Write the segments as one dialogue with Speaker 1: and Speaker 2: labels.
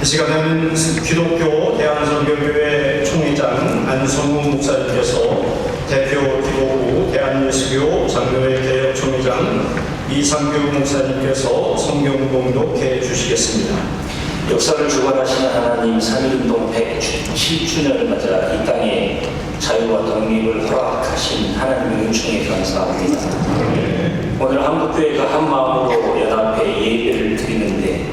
Speaker 1: 이 시간에는 기독교 대한선교교회 총회장 안성우 목사님께서 대표 기독부 대한예수교 장로회 개혁 총회장 이상규 목사님께서 성경 봉독해 주시겠습니다.
Speaker 2: 역사를 주관하시는 하나님 3.1운동 107주년을 맞아 이 땅에 자유와 독립을 허락하신 하나님의 은총에 감사합니다. 오늘 한국교회가 한 마음으로 연합해 예배를 드리는데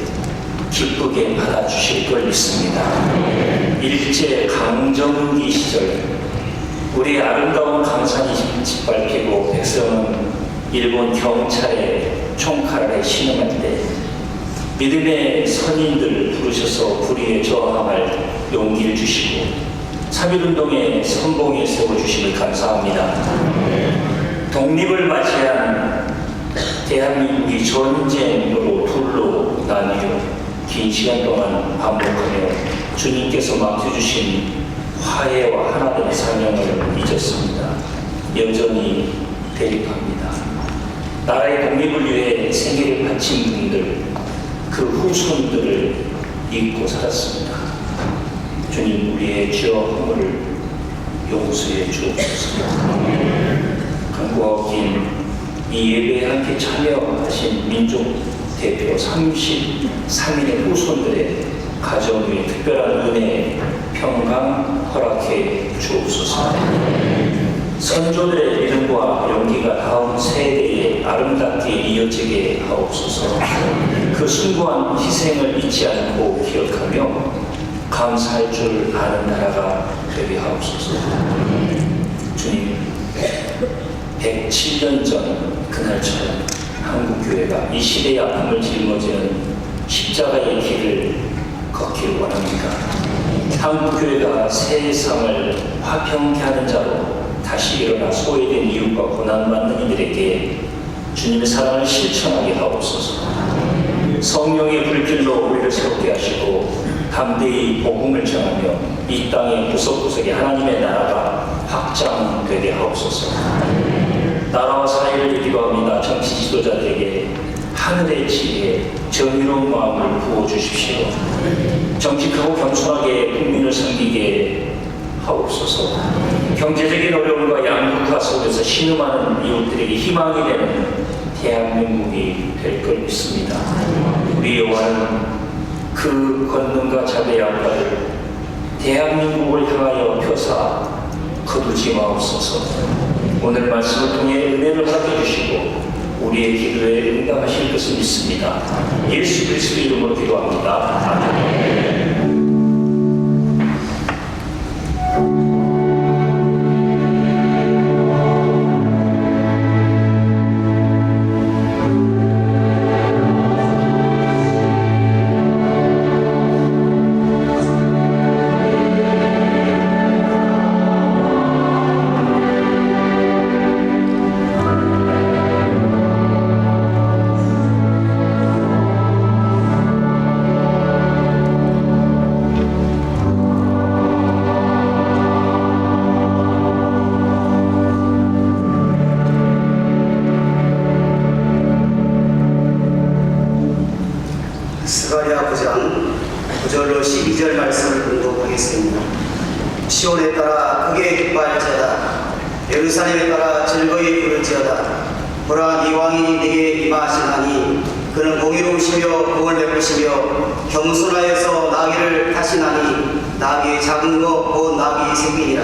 Speaker 2: 기쁘게 받아주실 걸 믿습니다. 일제 강점기 시절 우리의 아름다운 강산이 짓밟히고 백성은 일본 경찰의 총칼에 신음할 때 믿음의 선인들을 부르셔서 불의에 저항할 용기를 주시고 3.1운동의 선봉에 세워주심을 감사합니다. 독립을 맞이한 대한민국이 전쟁으로 둘로 나뉘어 긴 시간 동안 반복하며 주님께서 맡겨주신 화해와 하나됨의 사명을 잊었습니다. 여전히 대립합니다. 나라의 독립을 위해 생애를 바친 분들, 그 후손들을 잊고 살았습니다. 주님, 우리의 죄와 허물을 용서해 주옵소서. 간구와 긴 이 예배에 함께 참여하신 민족 대표 33인의 후손들의 가정 위에 특별한 은혜, 평강 허락해 주옵소서. 선조들의 믿음과 용기가 다음 세대에 아름답게 이어지게 하옵소서. 그 숭고한 희생을 잊지 않고 기억하며 감사할 줄 아는 나라가 되게 하옵소서. 주님, 107년 전 그날처럼 한국교회가 이 시대의 아픔을 짊어지는 십자가의 길을 걷기를 원합니다. 한국교회가 세상을 화평케 하는 자로 다시 일어나 소외된 이웃과 고난받는 이들에게 주님의 사랑을 실천하게 하옵소서. 성령의 불길로 우리를 새롭게 하시고 담대히 복음을 전하며 이 땅의 구석구석에 하나님의 나라가 확장되게 하옵소서. 나라와 사회를 기도합니다. 정치 지도자들에게 하늘의 지혜, 정의로운 마음을 부어주십시오. 정직하고 겸손하게 국민을 섬기게 하옵소서. 경제적인 어려움과 양극화 속에서 신음하는 이웃들에게 희망이 되는 대한민국이 될 걸 믿습니다. 우리 여호와는 그 권능과 자비의 앞발을 대한민국을 향하여 펴사 거두지 마옵소서. 오늘 말씀을 통해 은혜를 허락해 주시고 우리의 기도에 응답하실 것을 믿습니다. 예수 그리스도 이름으로 기도합니다. 아멘.
Speaker 3: 스가랴 9장 9절로 12절 말씀을 공독하겠습니다. 시온에 따라 크게 기뻐할지어다. 예루살렘에 따라 즐거이 부를지어다. 보라, 네 왕이 네게 임하시나니 그는 공의로우시며 공을 베푸시며 겸손하여서 나귀를 타시나니 나귀의 작은 것 곧 나귀 새끼니라.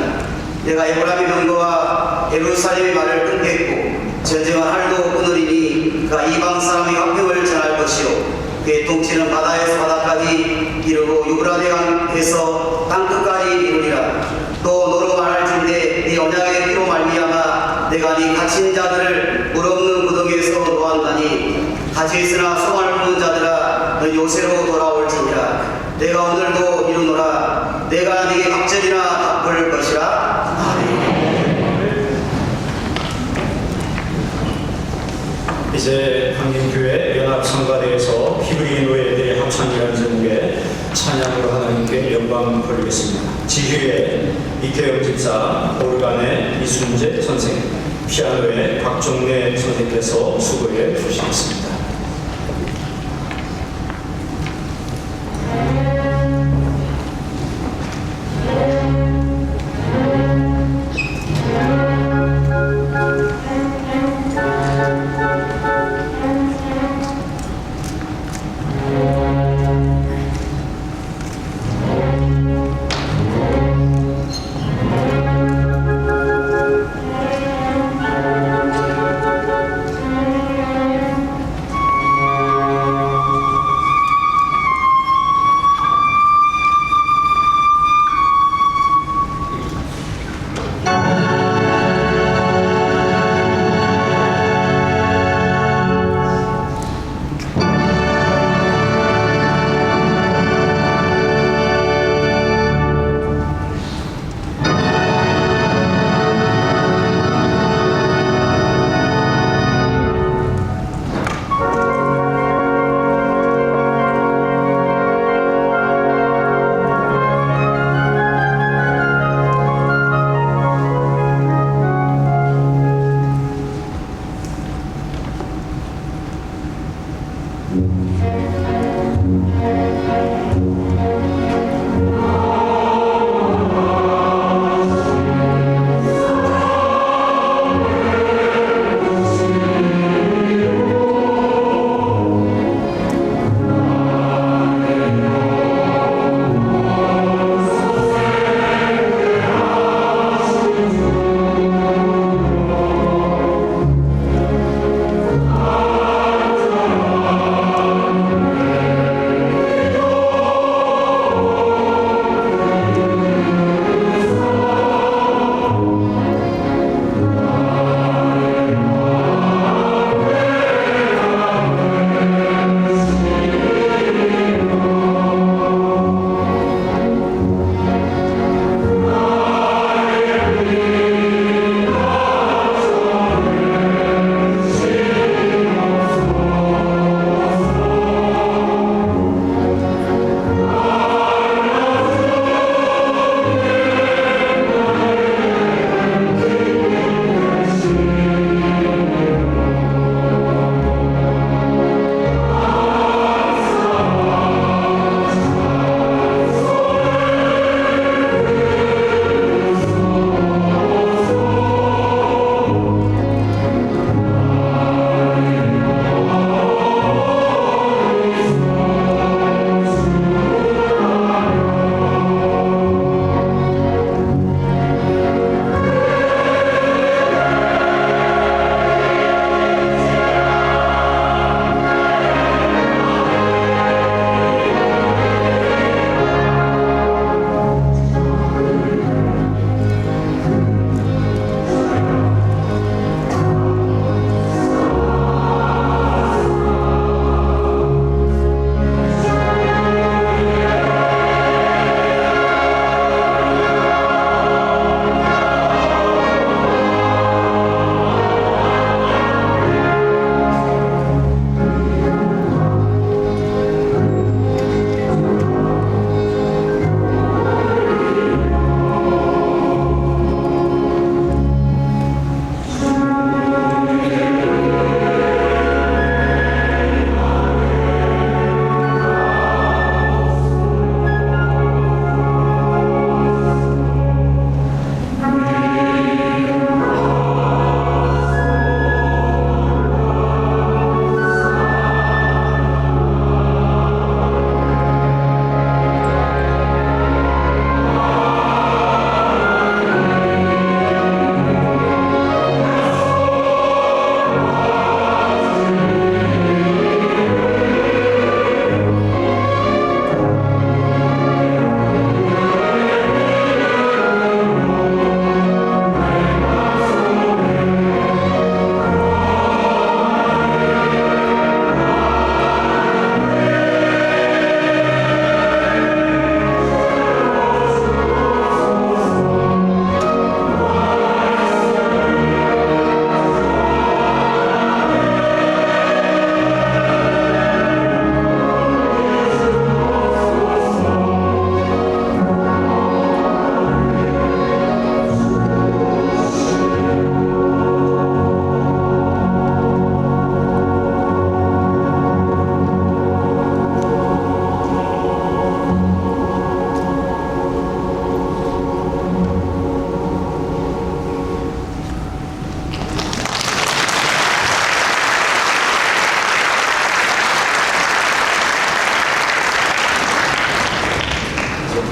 Speaker 3: 내가 에브라임의 병거와 예루살렘의 말을 끊겠고 전쟁한 할도 끊으리니 그가 이방 사람의 화평을 전할 것이요 그의 통치는 바다에서 바다까지 이르고 유브라데강에서 땅끝까지 이르리라. 또 너로 말할진대 네 언약의 피로 말미암아 내가 네 갇힌 자들을 물 없는 무덤에서 놓았나니 갇혀 있으나 소망을 품는 자들아 너 요새로 돌아올지니라. 내가 오늘도 이루노라. 내가 네게 갑절이나 갚을 것이라. 아멘.
Speaker 1: 이제 한림교회 연합성가대에서 히브리인노에 대해 합창이라는 제목의 찬양으로 하나님께 영광 돌리겠습니다. 지휘의 이태영 집사, 오르간의 이순재 선생, 피아노의 박종래 선생님께서 수고해 주시겠습니다.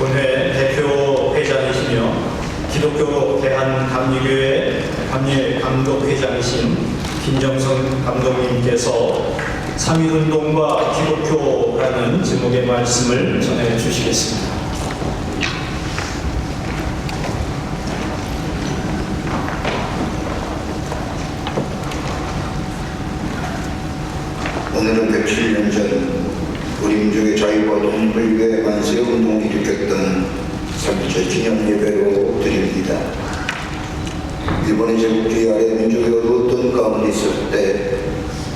Speaker 1: 본회 대표 회장이시며 기독교 대한감리교회 감리감독회장이신 김정선 감독님께서 3.1운동과 기독교라는 제목의 말씀을 전해 주시겠습니다.
Speaker 4: 오늘은 107년 전 우리 민족의 자유와 독립을 위해 만세운동을 일으켰던 3.1 기념 예배로 드립니다. 일본의 제국주의 아래 민족이 어두웠던 가운데 있을 때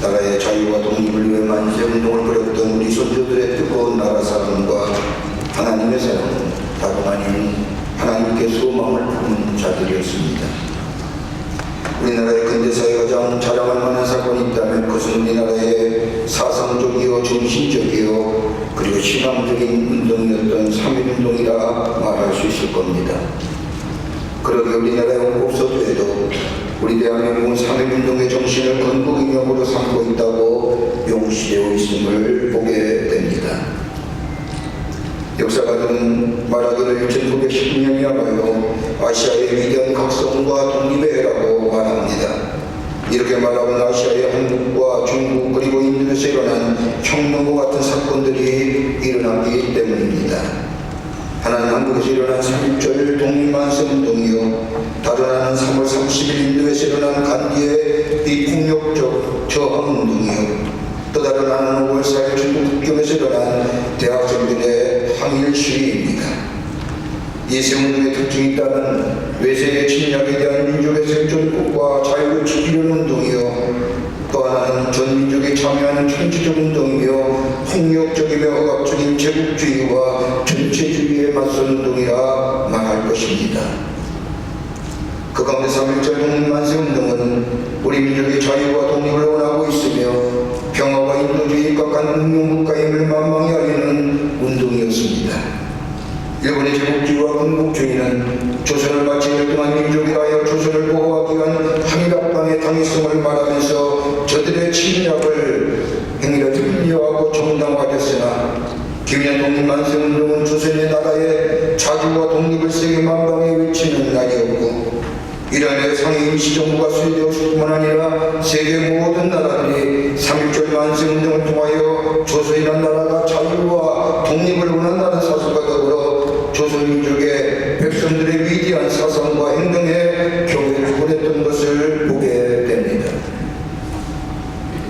Speaker 4: 나라의 자유와 독립을 위해 만세운동을 벌였던 우리 선조들의 뜨거운 나라 사랑과 하나님의 사랑은 다름 아닌 하나님께 소망을 품은 자들이었습니다. 우리나라의 근대사에 가장 자랑할 만한 사건이 있다면 그것은 우리나라의 사상적이요 정신적이요 그리고 신앙적인 운동이었던 3.1운동이라 말할 수 있을 겁니다. 그러기에 우리나라의 헌법서도에도 우리 대한민국은 3.1운동의 정신을 건국이념으로 삼고 있다고 명시되어 있음을 보게 됩니다. 역사가들은 말하기를 1919년이야말로 아시아의 위대한 각성과 독립의 해라고 말합니다. 이렇게 말하면 아시아의 한국과 중국 그리고 인도에서 일어난 혁명과 같은 사건들이 일어났기 때문입니다. 하나는 한국에서 일어난 3.1절 독립만세운동이요, 다른 하나는 3월 30일 인도에서 일어난 간디의 비폭력적 저항운동이요, 또 다른 하나는 5월 4일 중국 국경에서 일어난 대학생들의 항일 시위입니다. 이 세 운동의 특징이 있다면 외세의 침략에 대한 민족의 생존권과 자유를 지키려는 운동이요, 또 하나는 전 민족이 참여하는 천지적 운동이며 폭력적이며 억압적인 제국주의와 전체주의에 맞선 운동이라 말할 것입니다. 그 가운데 3.1절 독립만세운동은 우리 민족의 자유와 독립을 원하고 있으며 평화와 인도주의에 입각한 운명국가임을 만망히 알리는 운동이었습니다. 일본의 제국주의와 군국주의는 조선을 마치 멸종한 민족이라 하여 조선을 보호하기 위한 항일합방의 당위성을 말하면서 저들의 침략을 행위를 등려하고 정당화하였으나 기민한 독립만세운동은 조선의 나라의 자주와 독립을 세계 만방에 외치는 날이었고, 이란의 상해 임시정부가 수립되었을 뿐만 아니라 세계 모든 나라들이 3.1절 만세운동을 통하여 조선이라는 나라가 자유와 독립을 원한다는 사실과 더불어 조선민족의 백성들의 위대한 사상과 행동에 경애를 보냈던 것을 보게 됩니다.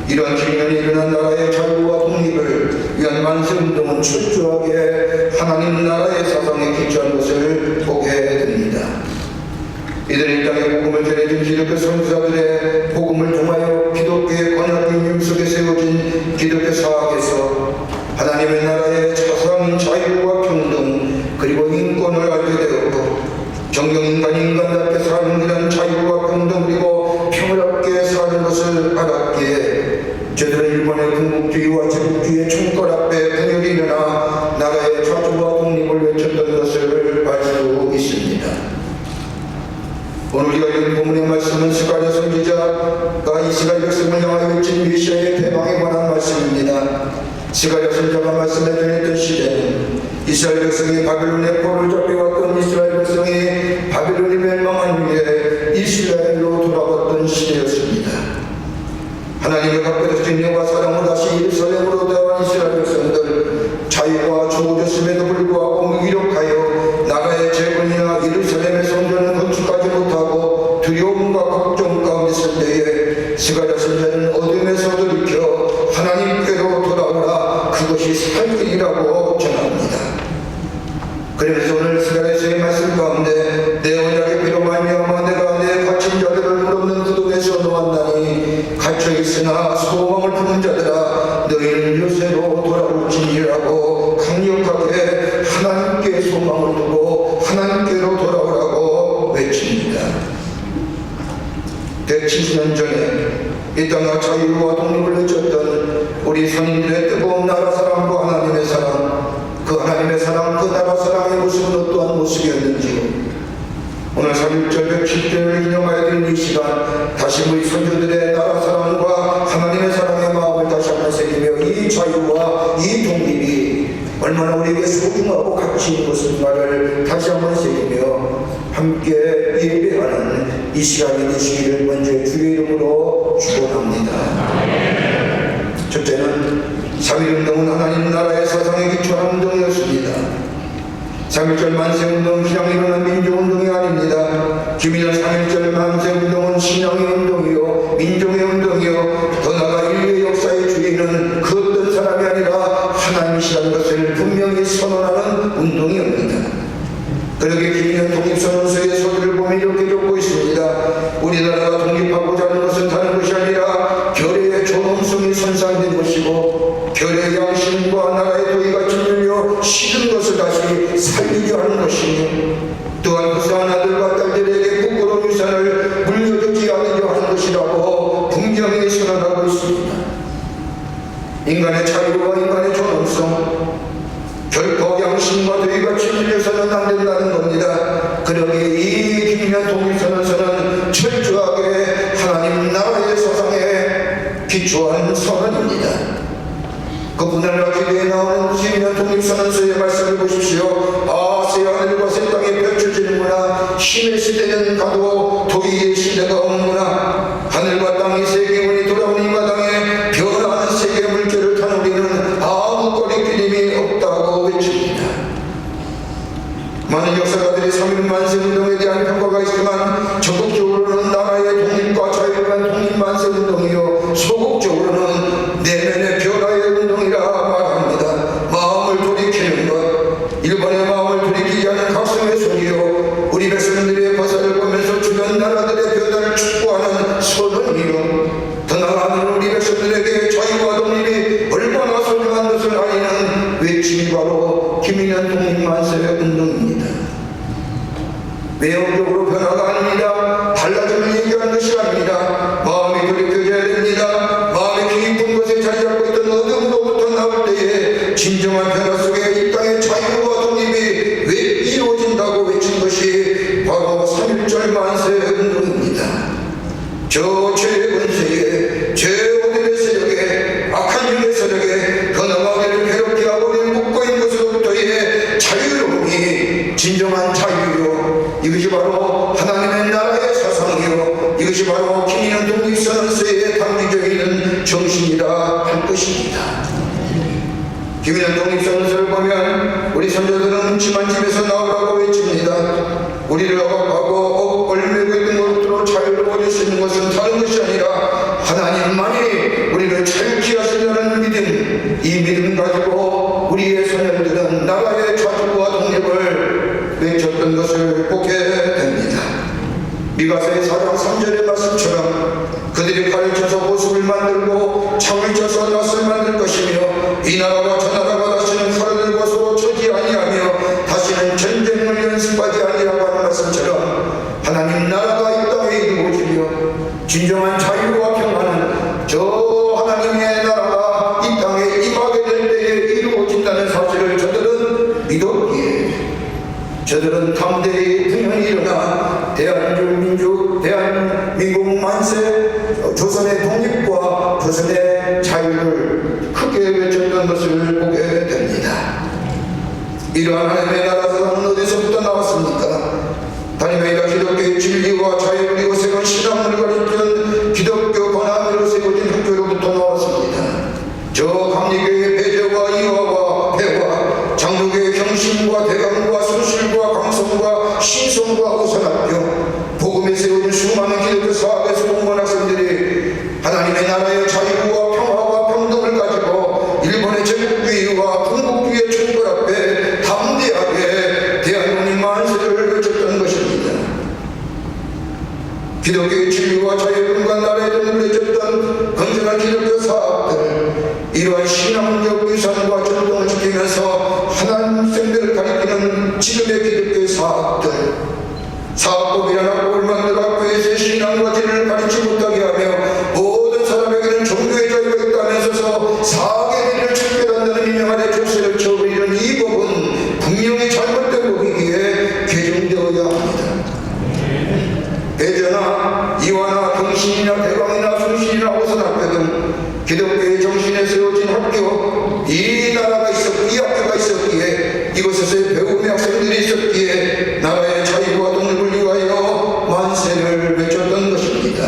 Speaker 4: 이러한 기념이 일어난 나라의 자유와 독립을 위한 만세운동은 철저하게 하나님 나라의 사상에 기초한 것을 보게 됩니다. 이들은 이 땅에 복음을 전해준 기독교 선지자들의 복음을 통하여 기독교의 권약인 속에 세워진 기독교 사학에서 하나님의 나라의 사상, 자유와 평등 그리고 인권을 알게 되었고, 정경인간이 인간답게 사는 이런 자유와 평등 그리고 평화롭게 사는 것을 알았기에 저들은 일본의 군국주의와 제국주의의 총걸 앞에 분열이 일어나 나라의 자주와 독립을 외쳤던 것을 알 수 있습니다. 오늘 우리가 읽은 본문의 말씀은 스가랴 선지자가 이스라엘 백성을 향하여 외친 메시아의 패망에 관한 말씀입니다. 스가랴 선지자가 말씀해 전했던 시대는 이스라엘 백성이 바벨론의 포로를 잡혀왔던 이스라엘 백성이 바벨론이 멸망한 후에 이스라엘로 돌아왔던 시대였습니다. 하나님의 각별하신 영과 사랑으로 다시 예루살렘으로 돌아온 이스라엘 백성들, 자유가 주어졌음에도 불구하고 무기력하여 나라의 재건이나 예루살렘의 성전을 건축하지 못하고 두려움과 걱정 가운데 있을 때에 스가랴 선지자는 어둠에서 돌이켜 하나님께로 돌아오라, 그것이 살길이라고 전합니다. 그래서 오늘 스가랴서의 말씀 가운데 내 언약의 피로 말미암아 내가 내 갇힌 자들을 물없는 구동에서 놓았나니 갇혀 있으나 소망을 품은 자들아 너희는 요새로 돌아올지니라고 강력하게 하나님께 소망을 두고 하나님께로 돌아오라고 외칩니다. 170년 전에 이 땅과 자유와 독립을 외쳤던 우리 선인들의 뜨거운 나라 사랑과 하나님의 사랑, 그 하나님의 사랑, 그 나라 사랑의 모습은 어떠한 모습이었는지요. 오늘 3.1절 107절을 기념하여 드린 이 시간, 다시 우리 선조들의 나라 사랑과 하나님의 사랑의 마음을 다시 한번 새기며 이 자유와 이 독립이 얼마나 우리에게 소중하고 가치 있는 것인가를 다시 한번 새기며 함께 예배하는 이 시간이 되시기를 먼저 주의 이름으로 축원합니다. 첫째는 3.1운동은 하나님 나라의 사상에 기초한 운동이었습니다. 3.1절 만세운동은 그냥 일어난 민족운동이 아닙니다. 김일현 3.1절 만세운동은 신앙의 운동이요 민족의 운동이요 더 나아가 인류의 역사의 주인은 그 어떤 사람이 아니라 하나님이시라는 것을 분명히 선언하는 운동이었습니다. 그러게 김일현 독립선언서의 서두를 보면 이렇게 적고 있습니다. 우리나라가 독립하고자 하는 것은 다른 것이 아니라 결의의 존엄성이 손상된 것이고 결의 양심과 나라의 도의가 짓눌려 식은 것을 다시 살리려 하는 것이며 또한 불쌍한 아들과 딸들에게 부끄러운 유산을 물려주지 않으려 하는 것이라고 분명히 선언하고 있습니다. 인간의 자유와 인간의 존엄성 결코 양심과 도의가 짓눌려서는 안 된다는 겁니다. 그러기에 이 김일현 독립선언서는 철저하게 하나님 나라의 사상에 기초한 선언입니다. 그분을 기도에 나오는 김일현 독립선언서의 말씀을 보십시오. 아, 새 하늘과 새 땅에 펼쳐지는구나. 힘의 시대는 가도 도의의 시대가 오는구나. 하늘과 땅이 세계원이 돌아오는 이 마당에 변화하는 세계 물결을 탄 우리는 아무 거리낌이 없다고 외칩니다. 많은 역사가들이 3.1 만세운동에 대한 평가가 있지만 적극적으로는 나라의 독립과 자유를 위한 독립만세운동이요 소극적으로는 내면의 변화의 운동이라 말합니다. 마음을 돌이키는 것, 일본의 마음을 돌이키지 않은 각성의 소리요 우리 백성들의 거사를 보면서 주변 나라들의 변화를 축구하는 선언이요 더 나아가는 우리 백성들에게 자유와 독립이 얼마나 소중한 것을 알리는 외침이 바로 김일현 독립만세운동입니다. 외형적으로 변화가 아닙니다. 달라짐을 얘기하는 것이 아닙니다. 마음이 돌이켜져야 됩니다. 마음의 깊은 곳에 자리 잡고 있던 어둠으로부터 나올 때에 진정한 변화 속에 이 땅의 자유와 독립이 왜 이루어진다고 외친 것이 바로 3.1절 만세운동입니다. 저 죄의 권세에 죄오들의 세력에 악한 영의 세력에 더 나아가기를 괴롭게 하고 우리를 묶고 있는 것으로부터의 자유로움이 진정한 자유요 이것이 바로 하나님의 나라의 사상이요 이것이 바로 김일현 독립선언서에 담겨져 있는 정신이라 할 것입니다. 김일현 독립선언서를 보면 우리 선조들은 묵지만 집에서 나오라고 외칩니다. 우리를 억압하고 얽매고 있는 것으로 자유로워질 수 있는 것은 다른 것이 아니라 하나님만이 우리를 자유케 하시려는 믿음, 이 믿음 가지고 우리의 소년들은 나라의 자주와 독립을 외쳤던 것을 보게 됩니다. 미가서의 4장 3절의 말씀처럼 그들이 칼을 쳐서 보습을 만들고 창을 쳐서 낫을 만들 것이며 이 나라와 저 나라가 다시는 칼을 들고 서로 쳐지 아니하며 다시는 전쟁을 연습하지 아니하고 하는 말씀처럼 하나님 나라가 이 땅에 이루어지며 진정한 자유와 평화는 저 하나님의 나라가 이 땅에 임하게 될 때에 이루어진다는 사실을 저들은 믿었기에 저들은 담대히 분명히 일어나 대한민국 만세, 조선의 독립과 조선의 자유를 크게 외쳤던 것을 보게 됩니다. 이러한 하나님의 나라 사상은 어디서부터 나왔습니까? 다름 아니라 기독교의 진리와 자유 그리고 새로운 신앙을 가르치는 기독교 권한으로 세워진 학교로부터 나왔습니다. 저 감리교의 배제와 이화와 배화, 장로교의 경신과 대감과 순실과 강성과 신성과 우선학교, 복음에 세워진 수많은 기독교 사학에서 공부한 학생들이 하나님의 나라의 자유와 평화와 평등을 가지고 일본의 제국주의와 군국주의의 총벌 앞에 담대하게 대한민국 만세를 외쳤던 것입니다. 기독교의 진리와 자유분과 나라의 독립을 외쳤던 건전한 기독교 사학들, 이러한 신앙적 유산과 전통을 지키면서 하나님생들을 가리키는 지금의 기독교의 사학들, 사학법이라는 학법을 만들어 학교에서의 신앙과 진리를 가리치 못하게 하며 모든 사람에게는 종교의 자유가 있다면서서 사학의 길을 찾게 한다는 인형 아래 족쇄를 쳐버리는 이 법은 분명히 잘못된 법이기에 개정되어야 합니다. 배제나 이화나 경신이나 대강이나 순신이나 호선학교 등 기독교의 정신에 세워진 학교, 이 나라가 있었고 이 학교가 있었고 이곳에서의 배움의 학생들이 있었기에 나라의 자유와 독립을 위하여 만세를 외쳤던 것입니다.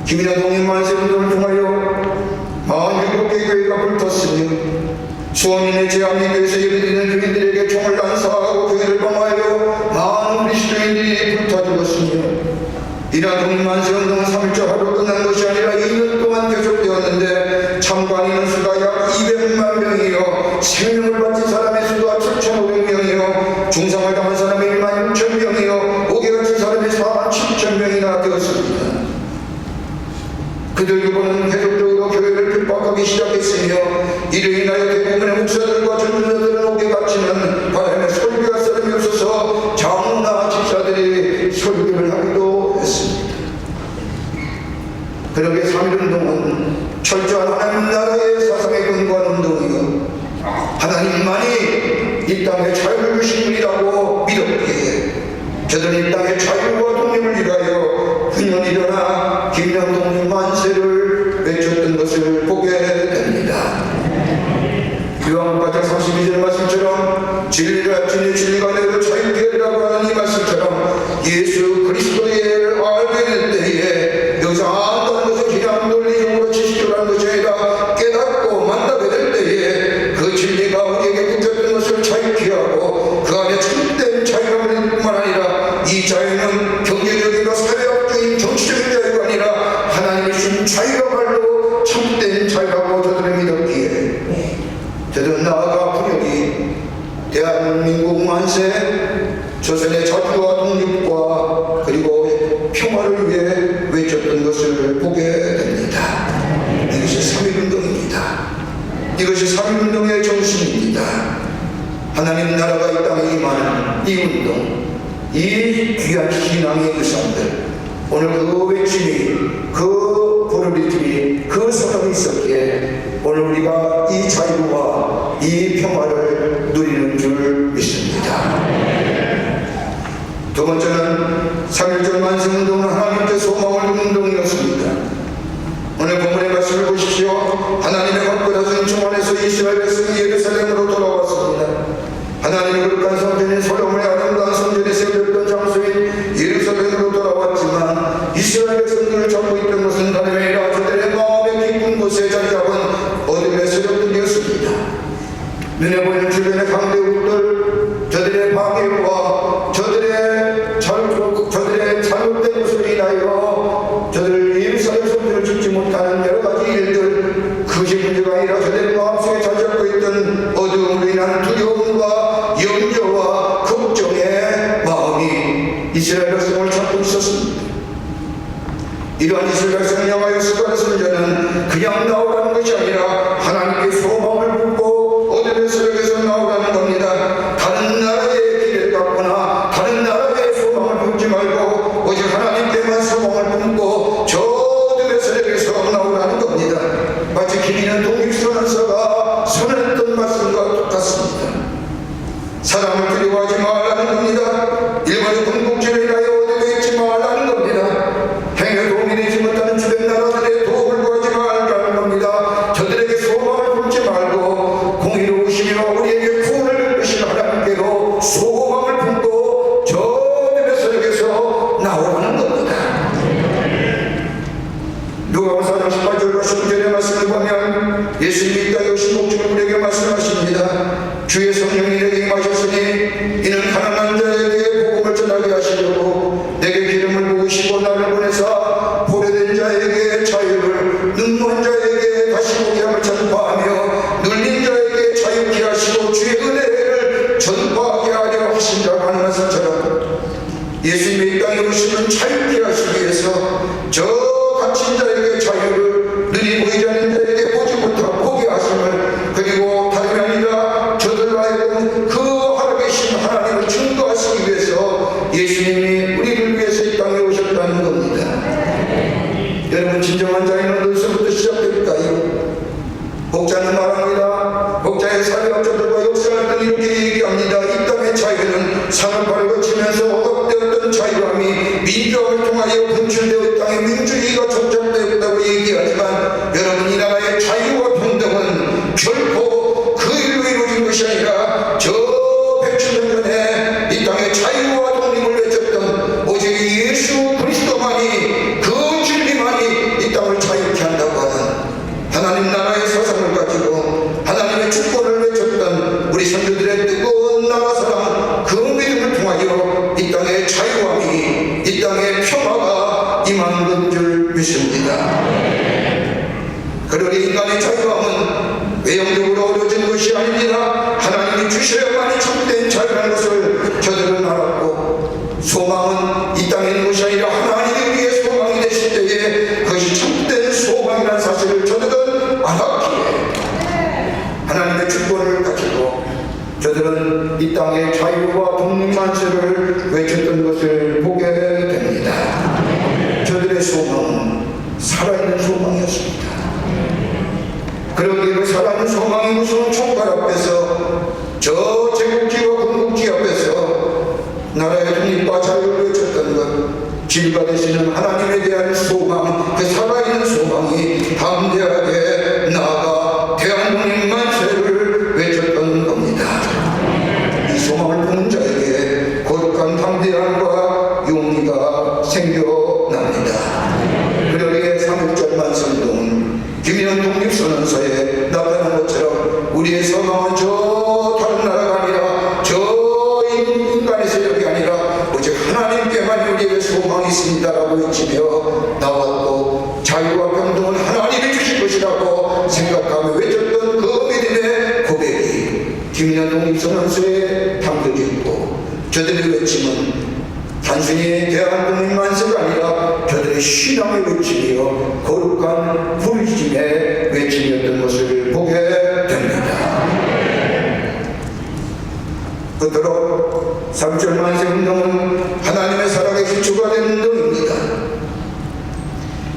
Speaker 4: 김인하 동의 만세운동을 통하여 47개 교회가 불탔으며 수원인의 제한민교에서 예배드리는 교인들에게 총을 난사하고 교회를 방어하여 많은 그리스도인들이 불타 죽었으며 이러한 독립만세운동은 3일절 하루 끝난 것이 아니라 2년 동안 계속되었는데 참관 인원수가 약 200만 명이요 생명을 바친 사람의 수가 7,500명이요 중상을 당한 사람의 1만 6천 명이요 옥에 갇힌 사람의 4만 7천 명이나 되었습니다. 그들 유보는 계속적으로 교회를 핍박하기 시작했으며 이로 인하여 대부분의 목사들과 전도자들은 옥에 갇히는 바람에 설교할 사람이 없어서 장로나 집사들이 설교를 하기도 했습니다. 그러게 3.1운동은 철저한 하나님 나라의 사상에 근거한 운동이요 하나님만이 이 땅에 자유를 주신 분이라고 믿었기에 저들은 이 땅의 자유와 독립을 위하여 훈련 일어나 김영동 만세를 외쳤던 것을 보게 됩니다. 요한복음 8장 32절 말씀처럼 진리를 알지니 진리가 너희를 자유케 하리라고 하는 이 말씀처럼 예수 그리스도를 알게 될 때에 여기서 안다는 것은 그냥 논리적으로 지식적으로 하는 것이 아니라 깨닫고 만나게 될 때에 그 진리가 우리에게 묶였던 것을 자유케 하고 그 안에 참된 자유가 있는 뿐만 아니라 이 자유는 경제적이고 사회학적인 정치적인 자유가 아니라 하나님이 주신 자유야말로 참된 자유라고 저들은 믿었기에 저들은 나아가 부력이 대한민국 만세 조선의 자주와 독립과 그리고 평화를 위해 외쳤던 것을 보게 됩니다. 이것이 3.1운동입니다. 이것이 3.1운동의 정신입니다. 하나님 나라가 이 땅에 임하는 이 운동, 이 귀한 신앙의 의사들, 오늘 그 외침이, 그 부르짖음이, 그 소동이 있었기에 오늘 우리가 이 자유와 이 평화를 누리는 줄 믿습니다. 두 번째는 3.1절 만세운동은 하나님께 소망을 두는 운동이었습니다. 오늘 본문의 말씀을 보십시오. 하나님의 확고하신 청원에서 이스라엘 백성이 예루살렘으로 돌아왔습니다. 하나님의 거룩한 성전인 솔로몬의 아름다운 성전에 세워졌던 장소인 예루살렘으로 돌아왔지만 이스라엘 백성들을 잡고 있던 것은 다름이 아니라 저들의 마음의 깊은 곳에 자리 잡은 어둠의 세력들이었습니다. 눈에 보이는 주변의 강대국들, 저들의 방해와 저들의 잘못된 것으로 인하여 저들 예루살렘 성전을 짓지 못하는 여러 가지 일들, 그것이 문제가 아니라 저들의 마음속에 자리 잡고 있던 어두움으로 인한 두려움과 염려와 걱정의 마음이 이스라엘 백성을 찾고 있었습니다. 이러한 이스라엘 백성을 향하여 수많은 선자는 그냥 나오라는 것이 아니라 하나님께 소망을 품고 어둠의 세력에서 나오라는 겁니다. 다른 나라의 길을 갖거나 다른 나라의 소망을 품지 말고 오직 하나님께만 소망을 품고 저 어둠의 세력에서 나오라는 겁니다. 마치 김인하 독립선언서가 선언했던 말씀과 똑같습니다. 사람을 두려워하지 말라는 겁니다. 일본의 군국주의를 인하여 어둠에 있지 말라는 겁니다. 행여 도움이 되지 못하는 주변 나라들의 도움을 구하지 말라는 겁니다. 저들에게 소망을 품지 말고 공의로우시며 우리에게 구원을 베푸실 하나님께로 소망을 품고 저 어둠의 세력에서 나오라는 겁니다. 누가복음 4장 18절과 19절의 말씀을 보면 예수님이 이 땅에 오신 목적을 우리에게 말씀하십니다. 주의 성령이 내게 임하셨으니 이는 가난한 자에게 복음을 전하게 하시려고 내게 기름을 부으시고 나를 보내사 보려된 자에게 자유를, 눈먼 자에게 다시 보게 함을 전파하며 눌린 자에게 자유케 하시고 주의 은혜를 전파하게 하려 하신다고 하는 말씀처럼 예수님이 이 땅에 오시면 자유케 하시기 위해서 저 갇힌 자에게 자유를, 눈이 보이지 않는 자에게 보지 못하고 보게 하심을, 그리고 다름이 아니라 저들과 하여금 그 살아계신 하나님을 증거하시기 위해서 예수님이 우리를 위해서 이 땅에 오셨다는 겁니다. 여러분, 진정한 자유는 어디서부터 시작될까요? 복자는 말합니다. 복자의 사회학자들과 역사학자들은 이렇게 얘기합니다. 이 땅의 자유는 산업화를 거치면서 억압되었던 자유함이 민주화를 통하여 분출되어 땅의 민주주의가 정착되었다고 얘기하지만 여러분, 이 나라의 자유와 평등은 결코 그 일로 이루어진 것이 것이 아니라 저 100년 전에 이 땅의 자유와 독립을 외쳤던 오직 예수 그리스도만이, 그 진리만이 이 땅을 자유케 한다고 하는 하나님 나라의 사상을 가지고 하나님의 주권을 외쳤던 우리 선조들의 뜨거운 나라 사랑, 그 믿음을 통하여 이 땅의 자유함이, 이 땅의 평화가 임한 줄 믿습니다. 그러니 인간의 자유함은 외형적으로 어려진 것이 아닙니다. 하나님이 주셔야만이 참된 자유라는 것을 저들은 알았고, 소망은 이 땅에 있는 것이 아니라 하나님이 우리의 소망이 되실 때에 그것이 참된 소망이라는 사실을 저들은 알았기에 하나님의 주권을 가지고 저들은 이 땅의 자유와 독립만세를 외쳤던 것을 보게 됩니다. 저들의 소망은 살아있는 소망이었습니다. 그러기에 그 살아있는 소망이 무슨 총괄 앞에서, 저 제국주의와 군국주의 앞에서 나라의 독립과 자유를 외쳤던 것, 진리가 되시는 하나님에 대한 소망, 그 살아있는 소망이 담대하게 나아가 대한독립 만세를 외쳤던 겁니다. 이 소망을 보는 자에게 거룩한 담대함과 용기가 생겨납니다. 그러기에 3.6절 만세운동은 김일현 독립선언서에 나타난 것처럼 우리의 소망은 저 다른 나라가 아니라 저 인간의 세력이 아니라 오직 하나님께만 우리의 소망이 있습니다라고 외치며 나왔고, 자유와 평등은 하나님이 주신 것이라고 생각하며 외쳤던 그 믿음의 고백이 김일현 독립선언서에 담겨져 있고, 저들의 외침은 단순히 대한독립 만세가 아니라 저들의 신앙의 외침이요 거룩한 부르심의 외침이었던 것을 보게 됩니다. 그토록 3.7 만세 운동은 하나님의 사랑의 기초가 된 운동입니다.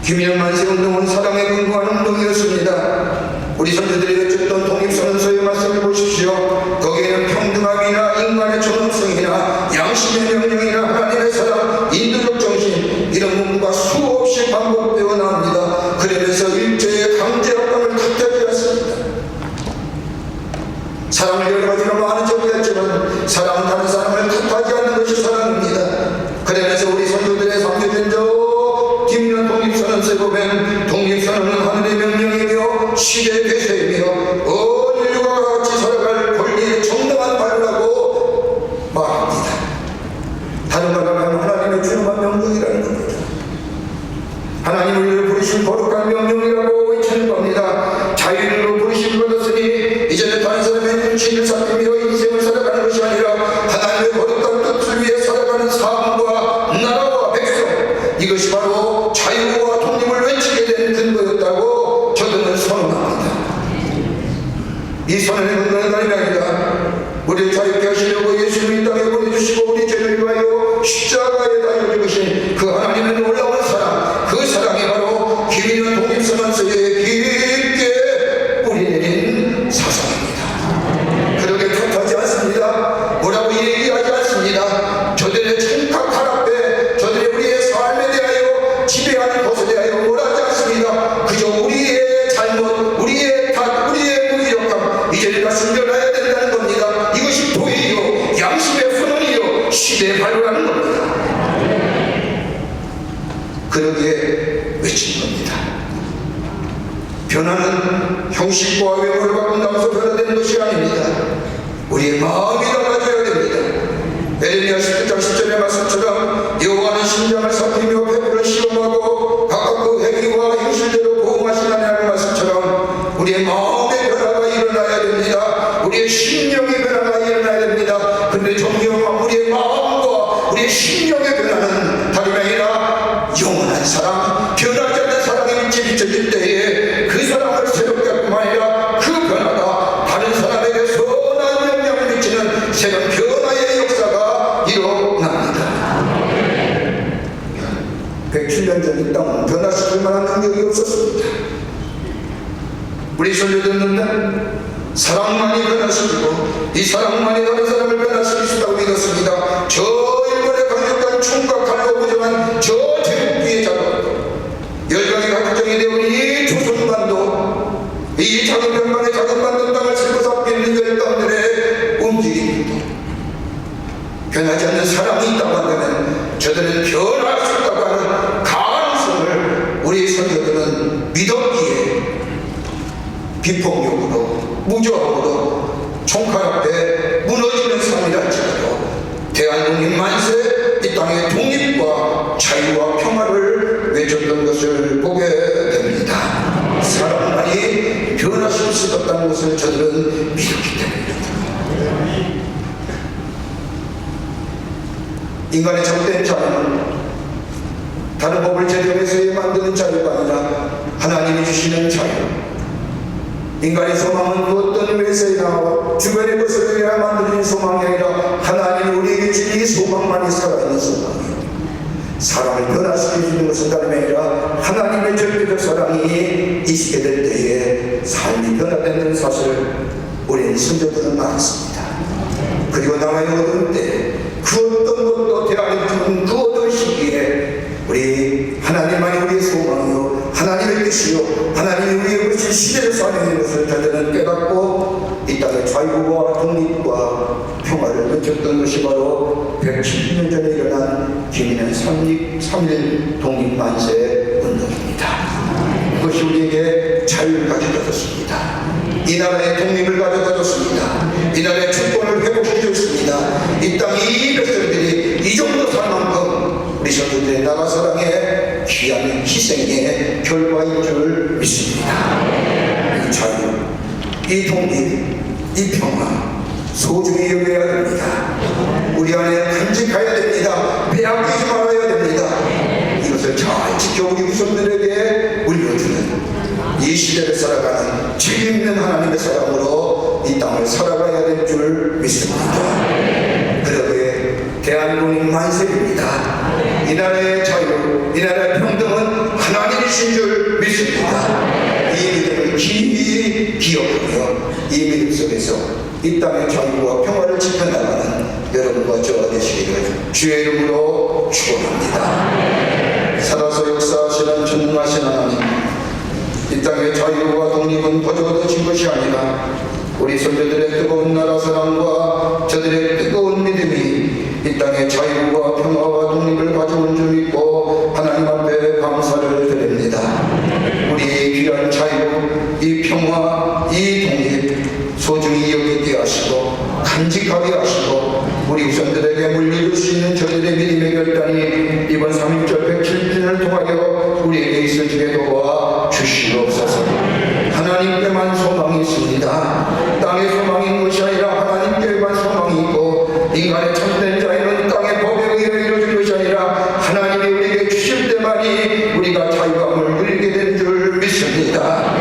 Speaker 4: 김일현 만세 운동은 사랑에 근거한 운동이었습니다. 우리 선조들이 외쳤던 독립선언서의 말씀을 보십시오. 거기에는 평등함이나 인간의 존엄성이나 양심의 명령이나 하나님의 사랑, 인도적 정신, 이런 문구가 수없이 반복되어 나옵니다. 그러면서 일제의 강제 압박을 탓하지 않습니다. 사랑을 여러 가지로 많은 적이 있지만 사랑은 다른 사람을 탓하지 않는 것이 사랑입니다. 그러면서 우리 선조들의 삼켜진 저 김일현 독립선언서에 보면 독립선언은 하늘의 명령이며 시대의 대세이며 온 인류가 같이 살아갈 권리의 정당한 바유라고 말합니다. 다른 말로 하면 하나님의 준엄한 명령이라는 겁니다. 하나님 우리를 부르신 거룩한 명령이라고 외치는 겁니다. 자유로 부르심을 받았으니 이제는 다른 사람의 눈치를 살피며 인생을 살아가는 것이 아니라 하나님의 거룩한 뜻을 위해 살아가는 삶과 나라와 백성, 이것이 바로 자유와 독립을 외치게 된 근거였다고 저들은 선언합니다. 이 선언의 근거는 다름이 아니라 우리를 자유케 하시려고 예수를 이 땅에 보내주시고 우리 죄를 위하여 십자가에 달려 죽으신 그 하나님의 놀라운 사랑, 그 사랑이 바로 김일현 독립선언서에 깊게 뿌리내린 사상입니다. 그렇게 탓하지 않습니다. 뭐라고 얘기하지 않습니다. 저들의 청탁할 앞에 저들의 우리의 삶에 대하여 지배하는 것에 대하여 뭐라지 않습니다. 그저 우리의 잘못, 우리의 탓, 우리의 무기력함, 이제는 다 숨겨놔야 된다는 겁니다. 이것이 도의요 양심의 선언이요 시대의 발효라는 겁니다. 그러기에 외친 겁니다. 변화는 형식과 외모를 바꾼다고 해서 변화되는 것이 아닙니다. 우리의 마음이 달라져야 됩니다. 에레미야 10장 10절의 말씀처럼 여호와는 심장을 살피며 폐부를 시험하고 각각 그 행위와 행실대로 보응하시나니라는 말씀처럼 우리의 마음의 변화가 일어나야 됩니다. 우리의 심령의 변화가 일어나야 됩니다. 그런데 정녕 우리의 마음과 우리의 심령의 변화는 다름이 아니라 영원한 사랑, 변하지 않는 사랑의 빛이 비춰질 때에 그 사랑을 새롭게 할 뿐만 아니라 그 변화가 다른 사람에게 선한 영향을 미치는 새로운 변화의 역사가 일어납니다. 107년 전 이 땅은 변화시킬 만한 능력이 없었습니다. 우리 선조들은 사랑만이 변화시키고 이 사랑만이 다른 사람을 변화시킬 수 있다고 믿었습니다. 저 일본의 강력한 총과 칼로 무정한 저 제국주의의 작업, 열강의 각정이 되어 이 조선반도, 이 작은 변방의 작은 반도 땅을 씹어서 뺏는 열강들의 변하지 않는 사랑이 있다고 한다면 저들은 변할 수 있다고 하는 가능성을 우리 선조들은 믿었기에 비폭력으로 무저항으로 총칼 앞에 무너지는 삶이라 할지라도 대한독립 만세, 이 땅의 독립과 자유와 평화를 외쳤던 것을 보게 됩니다. 사람만이 변화시킬 수 없다는 것을 저들은 믿었기 때문입니다. 인간의 참된 자유는 다른 법을 제정해서 만드는 자유가 아니라 하나님이 주시는 자유. 인간의 소망은 그 어떤 외세나 주변의 것을 위하여 만드는 소망이 아니라 하나님이 우리에게 주신 이 소망만이 살아있는 소망이에요. 사람을 변화시켜주는 것은 다름이 아니라 하나님의 절대적 사랑이 있게 될 때에 삶이 변화되는 사실을 우리는 선조들은 알았습니다. 그리고 나와의 어두운 때 그 어떤 것도 대안이 주는 그 어떤 시기에 우리 하나님만이 우리의 소망이요 하나님의 뜻이요 하나님이 우리의 것이 시대를 사는 것을 저들은 깨닫고 이 땅의 자유와 독립과 평화를 외쳤던 것이 바로 170년 전에 일어난 김인현 3.1 독립만세 운동입니다. 그것이 우리에게 자유를 가져다 줬습니다. 이 나라의 독립을 가져다 줬습니다. 이 나라의 주권을 회복시켰습니다. 이 땅의 이 백성들이 이 정도 살 만큼 우리 선조들의 나라 사랑의 귀한 희생의 결과인 줄 믿습니다. 이 자유, 이 독립, 이 평화 소중히 여겨야 됩니다. 우리 안에 간직해야 됩니다. 빼앗기지 말아야 됩니다. 이것을 잘 지켜 우리 후손들에게 물려주는 이 시대를 살아가는 책임있는 하나님의 사람으로 이 땅을 살아가야 될 줄 믿습니다. 그러기에 대한독립 만세입니다. 이 나라의 자유, 이 나라의 평등은 하나님이신 줄 믿습니다. 이 믿음을 깊이 기억하며 이 믿음 속에서 이 땅의 자유와 평화를 지켜나가는 여러분과 저와 되시기를 주의 이름으로 축원합니다. 살아서 역사하시는 전능하신 하나님, 이 땅의 자유와 독립은 거저 얻어진 것이 아니라 우리 선조들의 뜨거운 나라 사랑과 저들의 뜨거운 믿음이 이 땅의 자유와 평화와 독립을 가져온 줄 믿고 하나님 앞에 감사를 드립니다. 우리의 귀한 자유, 이 평화, 이 독립 소중히 여기게 하시고 간직하게 하시고 우리 후손들에게 물려줄 수 있는 저들의 믿음의 결단이 이번 3.1절 107주년을 통하여 우리에게 있어지게 도와 주시옵소서. 하나님께만 소망이 있습니다. 땅에 소망이 있는 것이 아니라 하나님께만 소망이 있고 인간의 참된 자유는 땅의 법에 의해 이루어진 것이 아니라 하나님이 우리에게 주실 때만이 우리가 자유함을 누리게 되는 줄 믿습니다.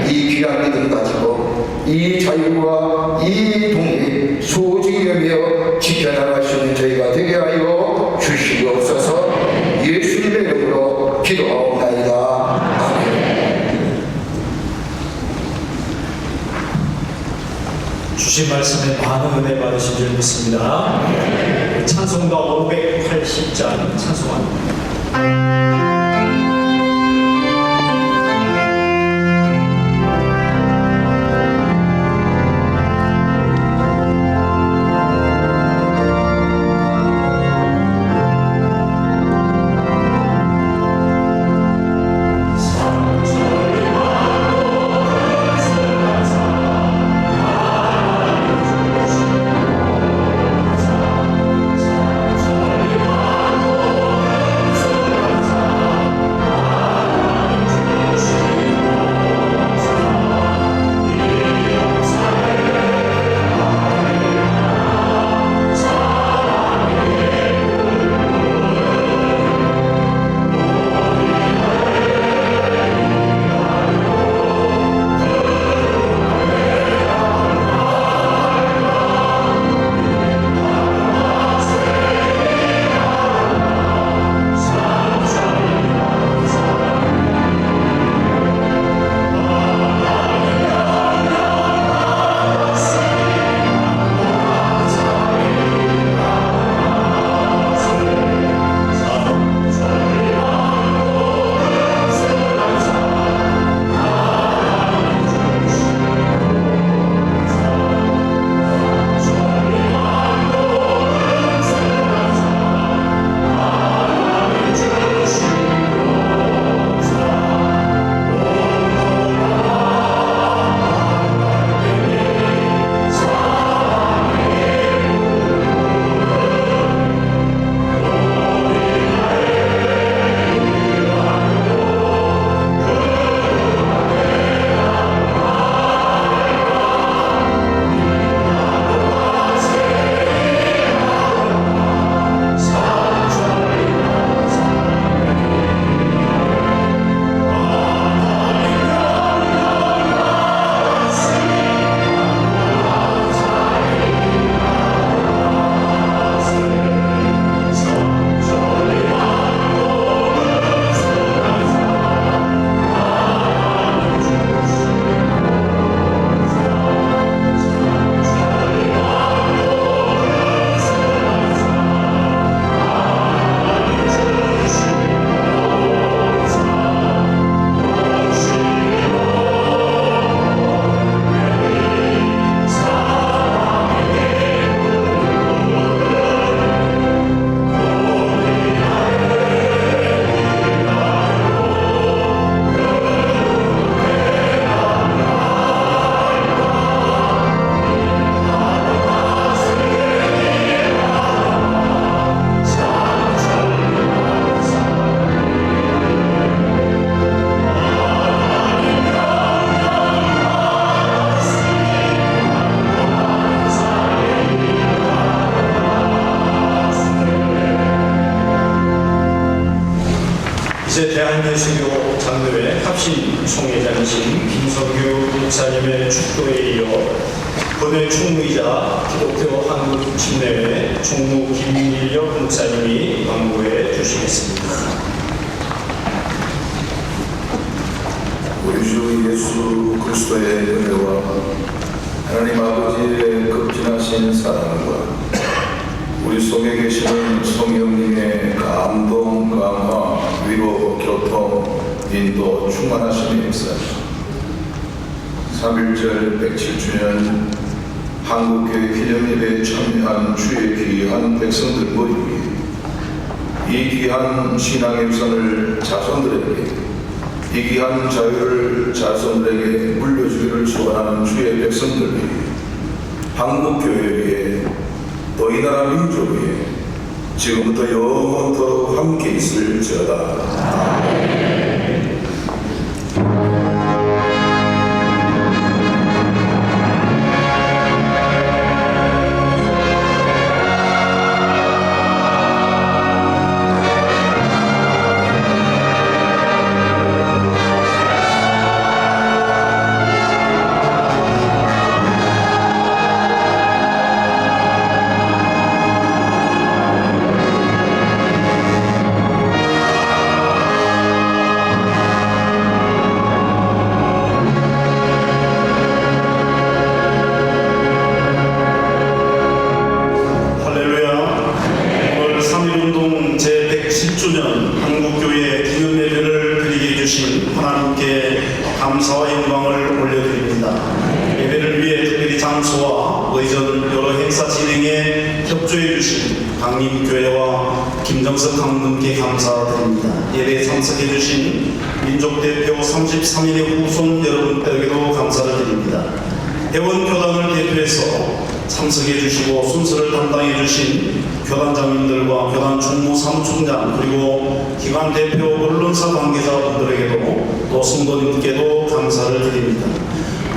Speaker 4: 이 귀한 믿음 가지고 이 자유와 이 독립 소중히 여겨 지켜나갈 수 있는 저희가 되게 하여 주시옵소서. 예수님의 이름으로 기도하옵나이다. 아멘.
Speaker 1: 주신 말씀에 많은 은혜 받으신 줄 믿습니다. 찬송가 580장 찬송합니다. 이번에 총무이자 기독교 한국침례회 총무 김일혁 목사님이 광고해 주시겠습니다.
Speaker 4: 우리 주 예수 그리스도의 은혜와 하나님 아버지의 극진하신 사랑과 우리 속에 계시는 성령님의 감동, 감화, 위로, 교통, 인도, 충만하신 역사 3.1절 107주년 한국교회 기념예배에 참여한 주의 귀한 백성들 모임 위에 이 귀한 신앙의 우선을 자손들에게 이 귀한 자유를 자손들에게 물려주기를 소원하는 주의 백성들 위해 한국교회 위에 또 이 나라 민족 위에 지금부터 영원토록 함께 있을지어다.
Speaker 1: 감사와 영광을 올려드립니다. 예배를 위해 특별히 장소와 의전 여러 행사 진행에 협조해 주신 강림교회와 김정석 강문께 감사드립니다. 예배에 참석해 주신 민족대표 33인의 후손 여러분들에게도 감사를 드립니다. 회원교단을 대표해서 참석해 주시고 순서를 담당해 주신 교단장님들과 교단 총무 사무총장 그리고 기관 대표 언론사 관계자분들에게도 또 성도님께도 감사를 드립니다.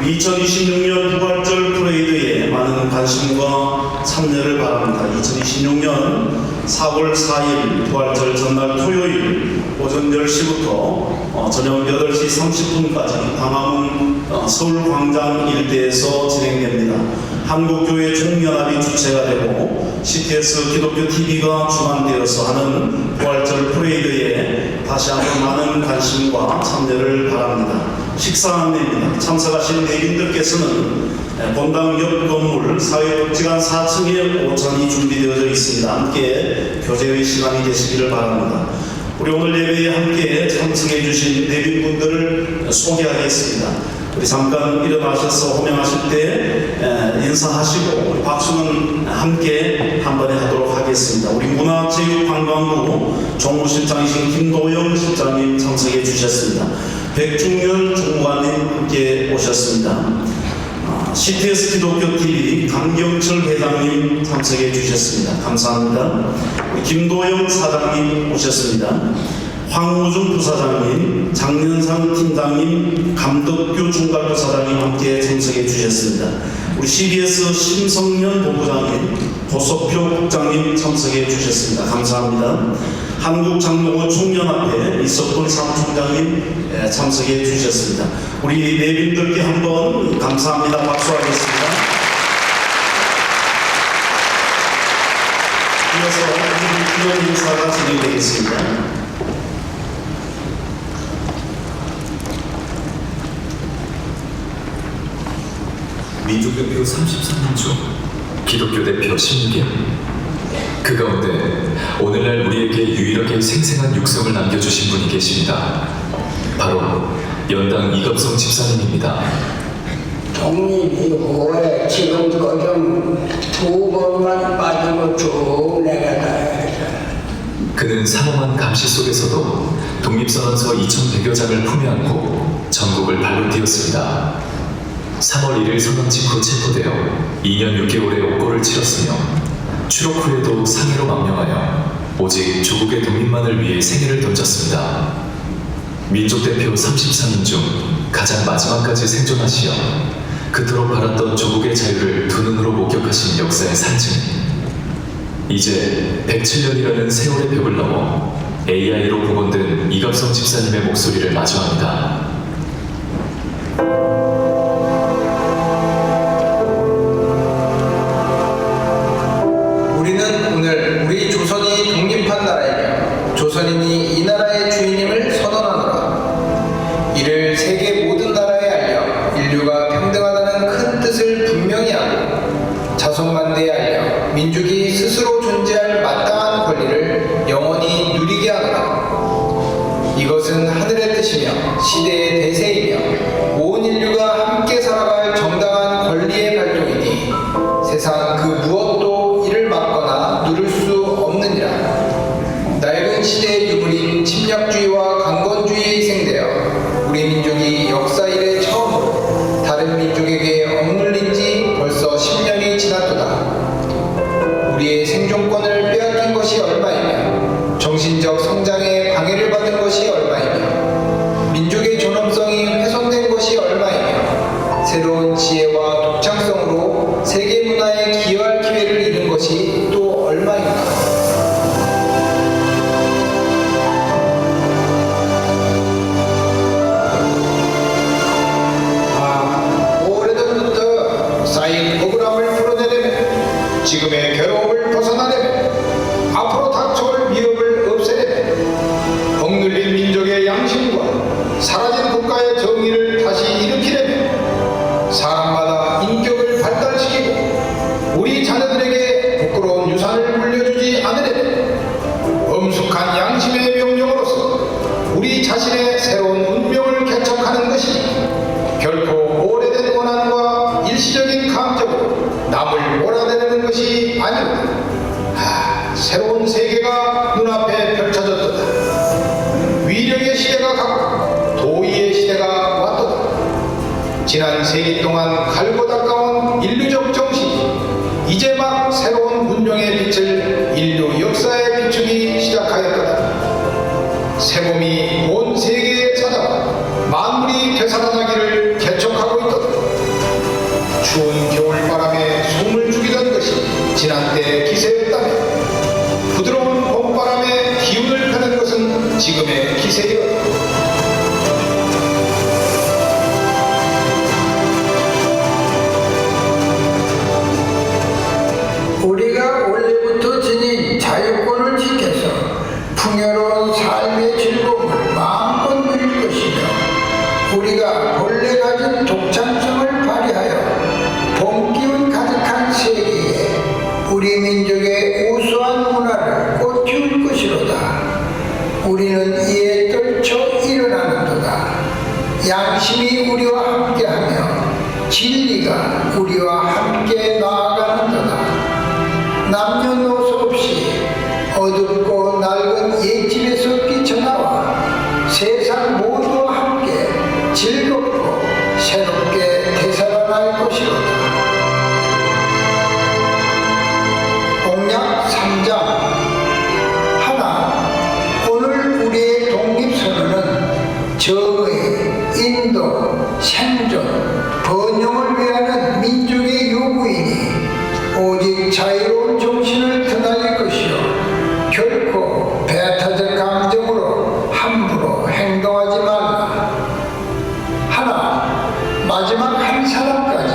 Speaker 1: 2026년 부활절 프레이드에 많은 관심과 참여를 바랍니다. 2026년 4월 4일 부활절 전날 토요일 오전 10시부터 저녁 8시 30분까지 광화문 서울광장 일대에서 진행됩니다. 한국교회 총연합이 주최가 되고 CTS 기독교 TV가 주관되어서 하는 부활절 프레이드에 다시 한번 많은 관심과 참여를 바랍니다. 식사 안내입니다. 참석하신 내빈들께서는 본당 옆 건물 사회복지관 4층에 오찬이 준비되어져 있습니다. 함께 교제의 시간이 되시기를 바랍니다. 우리 오늘 예배에 함께 참석해 주신 내빈분들을 소개하겠습니다. 우리 잠깐 일어나셔서 호명하실 때 인사하시고 우리 박수는 함께 한 번에 하도록 하겠습니다. 우리 문화체육관광부 종무실장이신 김도영 실장님 참석해 주셨습니다. 백중현 총무관님 함께 오셨습니다. CTS 기독교 TV 강경철 회장님 참석해 주셨습니다. 감사합니다. 우리 김도영 사장님 오셨습니다. 황우준 부사장님, 장년상 팀장님, 감덕규 총괄부 사장님 함께 참석해 주셨습니다. 우리 CBS 심성년 본부장님, 고석표 국장님 참석해 주셨습니다. 감사합니다. 한국장로교 총연합회 이석훈 사무총장님 참석해 주셨습니다. 우리 내빈들께 한번 감사합니다. 박수하겠습니다. 이어서 기념 인사가 진행되겠습니다.
Speaker 5: 민족대표 33인 중 기독교 대표 16인 그 가운데 오늘날 우리에게 유일하게 생생한 육성을 남겨주신 분이 계십니다. 바로 연당 이갑성 집사님입니다.
Speaker 6: 독립 이후에 지금까지 2번만 빠지고 쭉 내려가야
Speaker 5: 그는 삼엄한 감시 속에서도 독립선언서 2,100여 장을 품에 안고 전국을 발로 뛰었습니다. 3월 1일 선언 직후 체포되어 2년 6개월의 옥고를 치렀으며 추록 후에도 상해로 망명하여 오직 조국의 독립만을 위해 생애를 던졌습니다. 민족대표 33인 중 가장 마지막까지 생존하시어 그토록 바랐던 조국의 자유를 두 눈으로 목격하신 역사의 상징. 이제 107년이라는 세월의 벽을 넘어 AI로 복원된 이갑성 집사님의 목소리를 마주합니다.
Speaker 4: 자손만대에 알려 민족이 스스로 존재할 마땅한 권리를 영원히 누리게 하노라. 이것은 하늘의 뜻이며 시대의 대세이며 온 인류가 함께 살아갈 정당한 권리의 발동이니 세상 그 무엇도 이를 막거나 누를 수 없느니라. 낡은 시대의 유물인 침략주의와 강권주의에 희생되어 우리 민족이 역사 이래 처음으로 다른 민족에게 억눌린 지 벌써 10년이 지났도다. 우리의 생존권을 빼앗긴 것이 얼마이며 정신적 성장에 방해를 받은 것이 얼마이며 민족의 존엄성이 훼손된 것이 얼마이며 새로운 지혜와 독창성으로 세계 문화에 기여할 기회를 잃은 것이 또 얼마인가. 오래전부터 쌓인 억울함을 풀어내려면 지금의 괴로움을 벗어나려면 앞으로 닥쳐올 위협을 없애려면 억눌린 민족의 양심과 사라진 국가의 정의를 다시 일으키려면 사람마다 인격을 발달시키고 우리 자녀들에게 부끄러운 유산을 물려주지 않으려면 엄숙한 양심의 명령으로서 우리 자신의 새로운 운명을 개척하는 것이 결코 오래된 원한과 일시적인 감정으로 남을 몰아내려는 것이 아니고 새로운 세계가 눈앞에 펼쳐졌도다. 위력의 시대가 가고 도의의 시대가 왔도다. 지난 세기 동안 갈고 닦아온 인류적 정신이 이제 막 새로운 운명의 빛을 인류 역사에 비추기 시작하였다. 새봄이 온 세계에 찾아와 만물이 되살아나기를 개척하고 있도다. 추운 겨울바람에 숨을 죽이던 것이 지난 때의 기세였다면 부드러운 봄바람에 기운을 펴는 것은 지금의 기세였다.
Speaker 6: 우리가 원래부터 지닌 자유권을 지켜서 풍요로운 삶의 즐거움을 마음껏 누릴 것이며 우리가 본래 가진 독창성을 발휘하여 봄기운 가득한 세계에 우리 민족의 우수한 문화를 꽃피울 것이로다. 우리는 이에 떨쳐 일어나는도다. 양심이 우리와 함께하며 진리가 우리와 함께 나아가는도다. 남녀노소 없이 어둡고 낡은 옛집에서 뛰쳐나와 세상 모두와 함께 즐겁고 새롭게 되살아날 것이로다. 공약 3장 하나. 오늘 우리의 독립선언은 정의, 인도, 생존, 번영을 위하는 민족의 요구이니 오직 자유로운 정신을 드날릴 것이요 결코 배타적 감정으로 함부로 행동하지 말라. 하나. 마지막 한 사람까지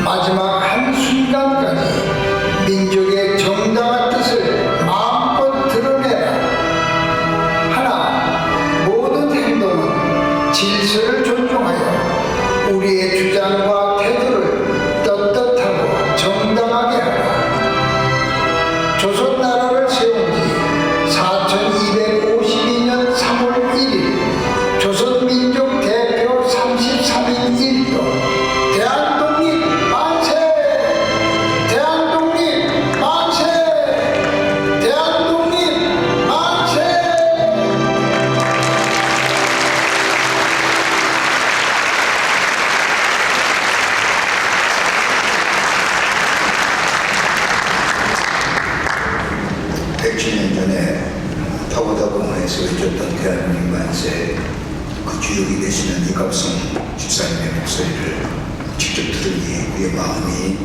Speaker 6: 마지막 한 순간까지 민족의 정당한 뜻을 마음껏 드러내라. 하나. 모든 행동은 질서를 존중하여 우리의 주장과 태도를 떳떳하고 정당하게 하라. 조선 나라를 세운 지 4252년 3월 1일 조선민족 대표 33인 1도 대한독립 만세! 대한독립 만세! 대한독립 만세!
Speaker 4: 백십년 전에 파고다 공원에서 외쳤던 대한민국 만세, 그 주역이 되시는 이갑성 집사님의 목소리를 직접 들으니 우리의 마음이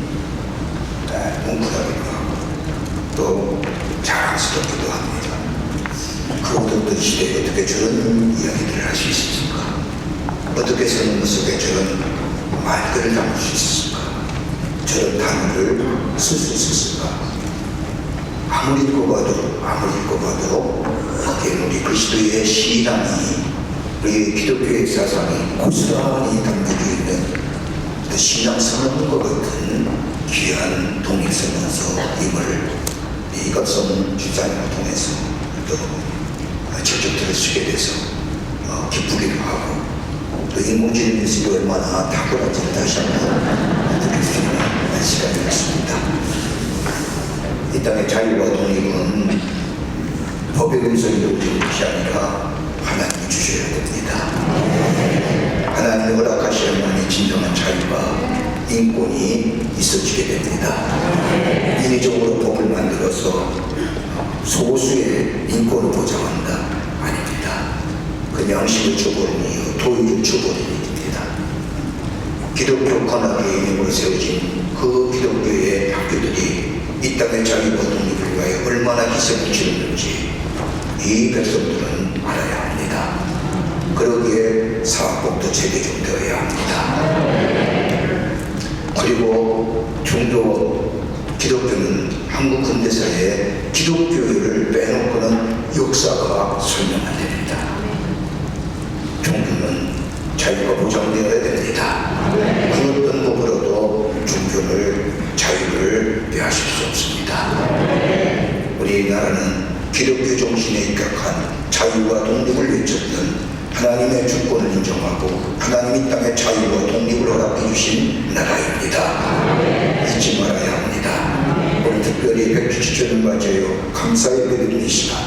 Speaker 4: 뭉클하기도 하고 또 자랑스럽기도 합니다. 그 어떤 시대에 어떻게 저런 이야기들을 할 수 있었을까? 어떻게 사는 모습에 저런 말들을 담을 수 있었을까? 저런 단어를 쓸 수 있었을까? 아무리 읽고봐도 거기에 우리 그리스도의 신앙이 우리 기독교의 사상이 고스란히 담겨져 있는 그 신앙 선언과 같은 귀한 독립선언서임을 이것은 주장을 통해서 또 직접 들으시게 돼서 기쁘기도 하고 또 인공지능 기술이 얼마나 탁월한지를 다시 한번 느낄 수 있는 시간이었습니다. 이 땅의 자유와 독립은 법의 음성이 이루어지는 것이 아니라 하나님이 주셔야 됩니다. 하나님이 허락하시야만이 진정한 자유와 인권이 있어지게 됩니다. 인위적으로 법을 만들어서 소수의 인권을 보장한다? 아닙니다. 그 양식을 줘버리니 도의를 줘버립니다. 기독교 관학의 이름으로 세워진 그 기독교의 학교들이 이 땅의 자유와 독립을 위하여 얼마나 희생을 치렀는지 이 백성들은 알아야 합니다. 그러기에 사학법도 제대 좀 되어야 합니다. 그리고 종교 기독교는 한국 근대사에 기독교를 빼놓고는 역사가 설명 안 됩니다. 종교는 자유가 보장되어야 됩니다. 그 어떤 법으로도 종교를 자유를 빼앗을 수 없습니다. 우리나라는 기독교 정신에 입각한 자유와 독립을 외쳤던 하나님의 주권을 인정하고 하나님이 땅의 자유와 독립을 허락해 주신 나라입니다. 잊지 말아야 합니다. 오늘 특별히 170주년을 맞이하여 감사의 예배드리는 이 시간,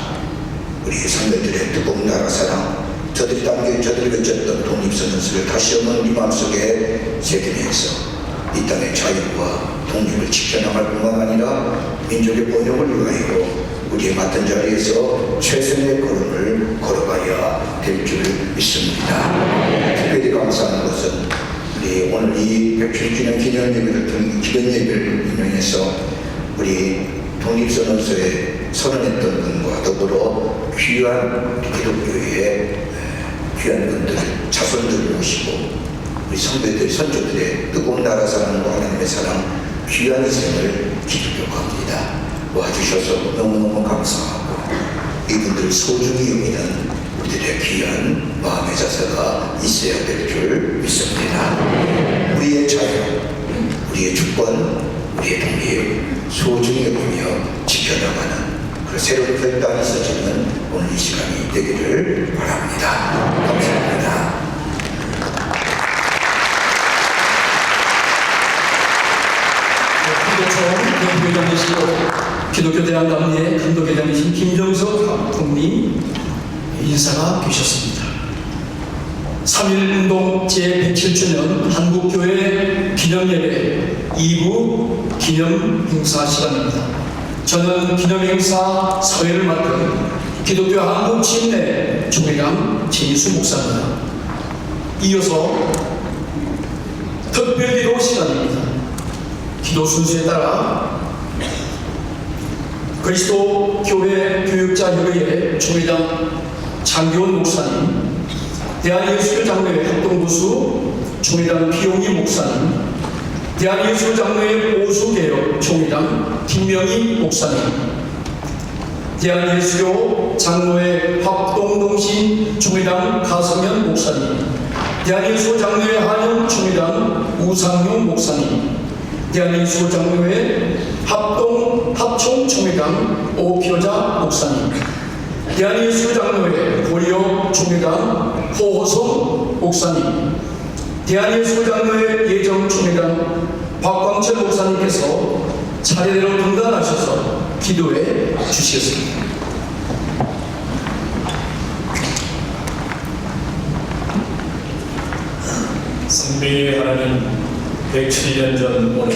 Speaker 4: 우리 선배들의 뜨거운 나라 사랑, 저들이 외쳤던 독립선언서를 다시 한번 우리 마음속에 새기면서 이 땅의 자유와 독립을 지켜나갈 뿐만 아니라 민족의 번영을 위하여 우리의 맡은 자리에서 최선의 걸음을 걸어가야 될 줄 믿습니다. 특별히 감사하는 것은 우리 오늘 이 170주년 기념예배를 인용해서 우리 독립선언서에 선언했던 분과 더불어 귀한 기독교의 귀한 분들, 자손들을 모시고 우리 선배들, 선조들의 뜨거운 나라 사랑과 하나님의 사랑, 귀한 희생을 기쁘려고 합니다. 와주셔서 너무너무 감사하고 이분들 소중히 여기는 우리들의 귀한 마음의 자세가 있어야 될 줄 믿습니다. 우리의 자유, 우리의 주권, 우리의 독립 소중히 여기며 지켜나가는 그 새로운 결단이 있어지는 오늘 이 시간이 되기를 바랍니다. 감사합니다.
Speaker 7: 대표장이시고 기독교대학감리의 감독회장이신 김정석 감독님 인사가 계셨습니다. 3.1운동 제107주년 한국교회 기념예배 2부 기념행사 시간입니다. 저는 기념행사 사회를 맡은 기독교 한국침례 총회장 최인수 목사입니다. 이어서 특별기도 시간입니다. 기도 순서에 따라 그리스도 교회 교육자협의회 총회장 장기원 목사님, 대한예수장로회 합동부수 총회장 피용희 목사님, 대한예수장로회 보수개혁 총회장 김명희 목사님, 대한예수교 장로회 합동동신 총회장 가성현 목사님, 대한예수장로회 한영 총회장 우상용 목사님, 대한예수장로회 합총 총회장 오표자 목사님, 대한예수장로회 고려 총회장 호호성 목사님, 대한예수장로회 예정 총회장 박광철 목사님께서 차례대로 등단하셔서 기도해 주시겠습니다.
Speaker 8: 선배의 하나님, 107년 전 오늘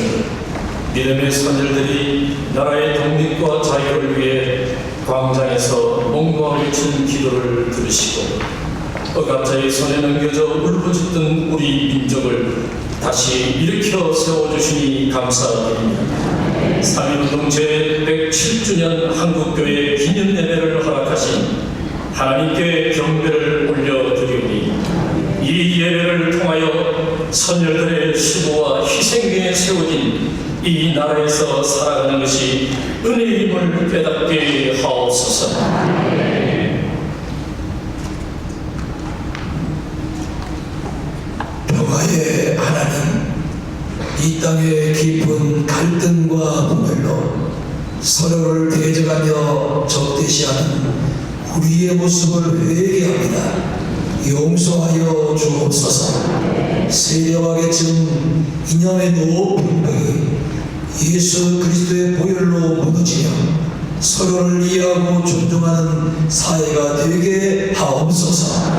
Speaker 8: 믿음의 선열들이 나라의 독립과 자유를 위해 광장에서 목놓아 외친 기도를 들으시고 억압자의 손에 넘겨져 울부짖던 우리 민족을 다시 일으켜 세워주시니 감사드립니다. 3.1운동 제107주년 한국교회 기념예배를 허락하신 하나님께 경배를 올려드리오니 이 예배를 통하여 선열들의 수고와 희생 위에 세워진 이 나라에서 살아가는 것이 은혜의 힘을 깨닫게 하옵소서.
Speaker 9: 평화의 하나님,
Speaker 7: 이 땅의 깊은 갈등과 분별로 서로를 대적하며 적대시하는 우리의 모습을 회개합니다. 용서하여 주옵소서. 세대와 계층 이념의 높은 벽이 예수 그리스도의 보혈로 무너지며 서로를 이해하고 존중하는 사회가 되게 하옵소서.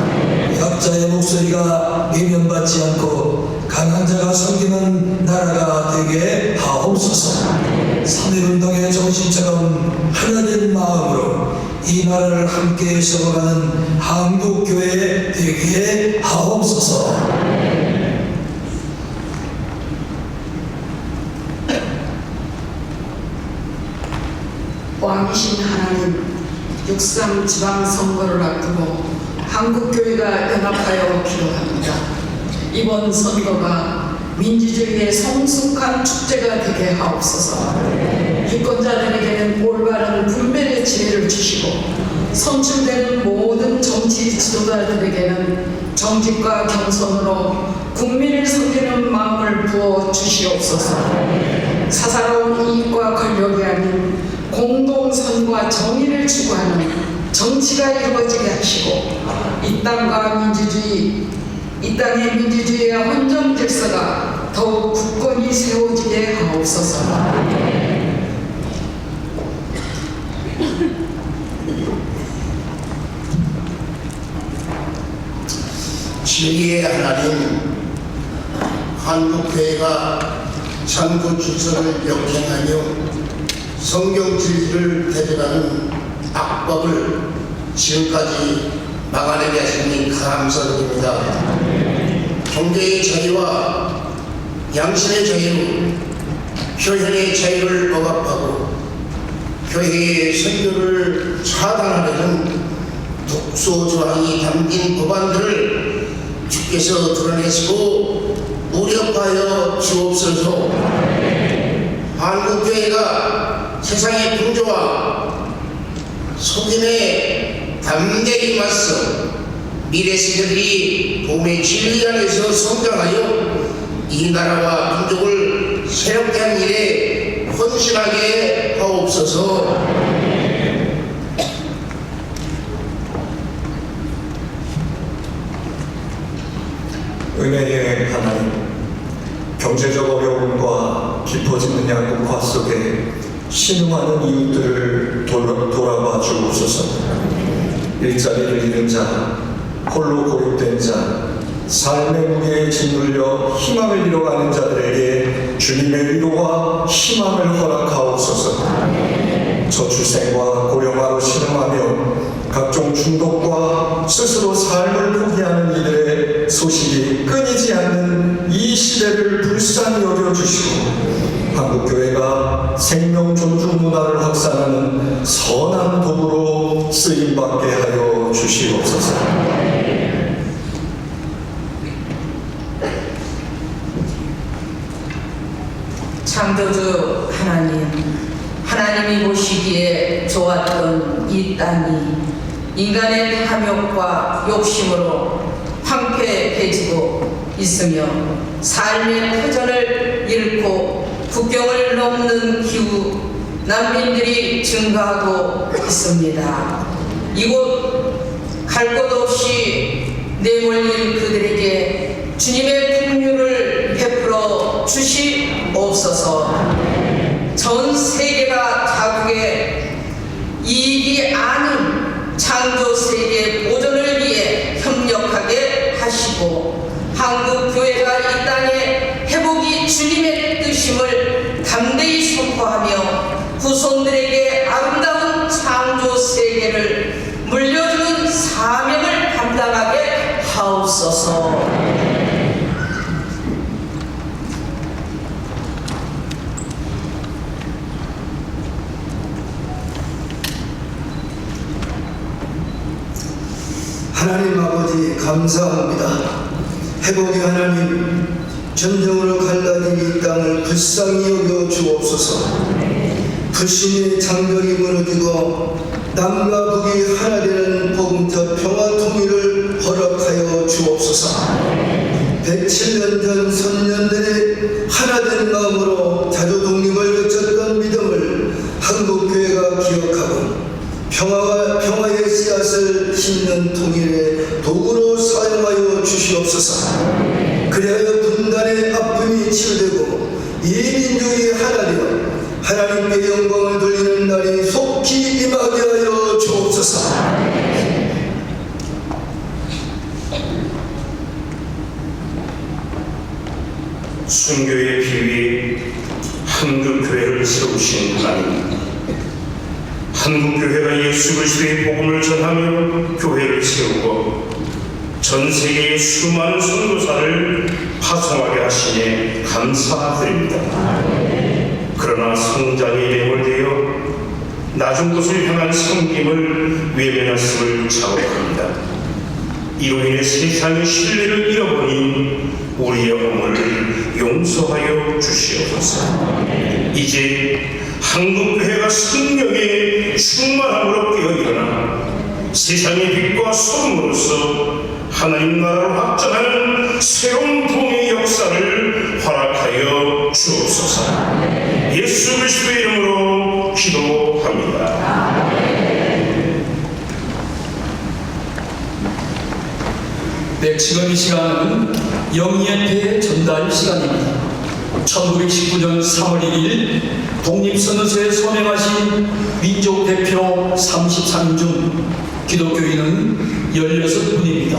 Speaker 7: 약자의 목소리가 외면받지 않고 강한 자가 섬기는 나라가 되게 하옵소서. 3.1운동의 정신처럼 하나된 마음으로 이 나라를 함께 세워가는 한국교회 되게 하옵소서.
Speaker 9: 왕이신 하나님, 6.3 지방선거를 앞두고 한국교회가 연합하여 기도합니다. 이번 선거가 민주주의의 성숙한 축제가 되게 하옵소서. 유권자들에게는 올바른 분별의 지혜를 주시고 선출되는 모든 정치 지도자들에게는 정직과 겸손으로 국민을 섬기는 마음을 부어 주시옵소서. 사사로운 이익과 권력이 아닌 공동선과 정의를 추구하는 정치가 이루어지게 하시고 이 땅의 민주주의와 헌정 질서가 더욱 굳건히 세워지게 하옵소서.
Speaker 6: 진리의 하나님, 한국교회가 창조 질서를 역행하며 성경 진리를 대적하는 악법을 지금까지 막아내게 하시니 감사드립니다. 종교의 자유와 양심의 자유, 표현의 자유를 억압하고 교회의 선교를 차단하려는 독소 조항이 담긴 법안들을 주께서 드러내시고 무력하여 주옵소서. 한국교회가 세상의 풍조와 속임에 담대히 맞서 미래 세대들이 봄의 진리 안에서 성장하여 이 나라와 민족을 새롭게 한 일에 헌신하게 하옵소서.
Speaker 4: 은혜의 하나님, 경제적 어려움과 깊어지는 양극화 속에 신음하는 이웃들을 돌아봐 주옵소서. 일자리를 잃은 자, 홀로 고립된 자, 삶의 무게에 짓눌려 희망을 잃어가는 자들에게 주님의 위로와 희망을 허락하옵소서. 저출생과 고령화로 신음하며 각종 중독과 스스로 삶을 포기하는 이들의 소식이 끊이지 않는 이 시대를 불쌍히 여겨주시고 한국교회가 생명 존중 문화를 확산하는 선한 도구로 쓰임받게 하여 주시옵소서.
Speaker 10: 창조주 하나님이 보시기에 좋았던 이 땅이 인간의 탐욕과 욕심으로 황폐해지고 있으며 삶의 터전을 잃고 국경을 넘는 기후 난민들이 증가하고 있습니다. 이곳 갈 곳 없이 내몰린 그들에게 주님의 긍휼을 베풀어 주시옵소서. 전 세계가 자국의 이익이 아닌 창조 세계 보존을 위해 협력하게 하시고 한국교회가 이 땅의 회복이 주님의 뜻임을 담대히 선포하며 후손들에게 아름다운 창조 세계를 물려주는 사명을 감당하게 하옵소서.
Speaker 4: 하나님 아버지 감사합니다. 회복의 하나님, 전쟁으로 갈라진 이 땅을 불쌍히 여겨 주옵소서. 불신의 장벽이 무너지고 남과 북이 하나 되는 복음적 평화 통일을 허락하여 주옵소서. 107년 전 선년들이 하나된 마음으로 자주 독립을 외쳤던 믿음을 한국교회가 기억하고 평화의 씨앗을 심는 통일의 도구로 사용하여 주시옵소서. 그리하여 분단의 아픔이 치유되고 이 민족이 하나되어 하나님께 영광을 돌리는 날이 속히 임하게 하여 주옵소서.
Speaker 1: 순교의 피 위에 한국교회를 세우신 하나님, 한국교회가 예수 그리스도의 복음을 전하며 교회를 세우고 전 세계의 수많은 선교사를 파송하게 하시니 감사드립니다. 그러나 성장에 매몰되어 낮은 곳을 향한 섬김을 외면했음을 자각합니다. 이로 인해 세상의 신뢰를 잃어버린 우리의 허물을 용서하여 주시옵소서. 이제 한국교회가 성령의 충만함으로 깨어 일어나 세상의 빛과 소금으로서 하나님 나라를 확장하는 새로운 부흥의 역사를 허락하여 주옵소서. 예수 그리스도의 이름으로 기도합니다.
Speaker 7: 네, 지금 이 시간은 영예패 전달 시간입니다. 1919년 3월 1일 독립선언서에 서명하신 민족 대표 33인 중 기독교인은 16분입니다.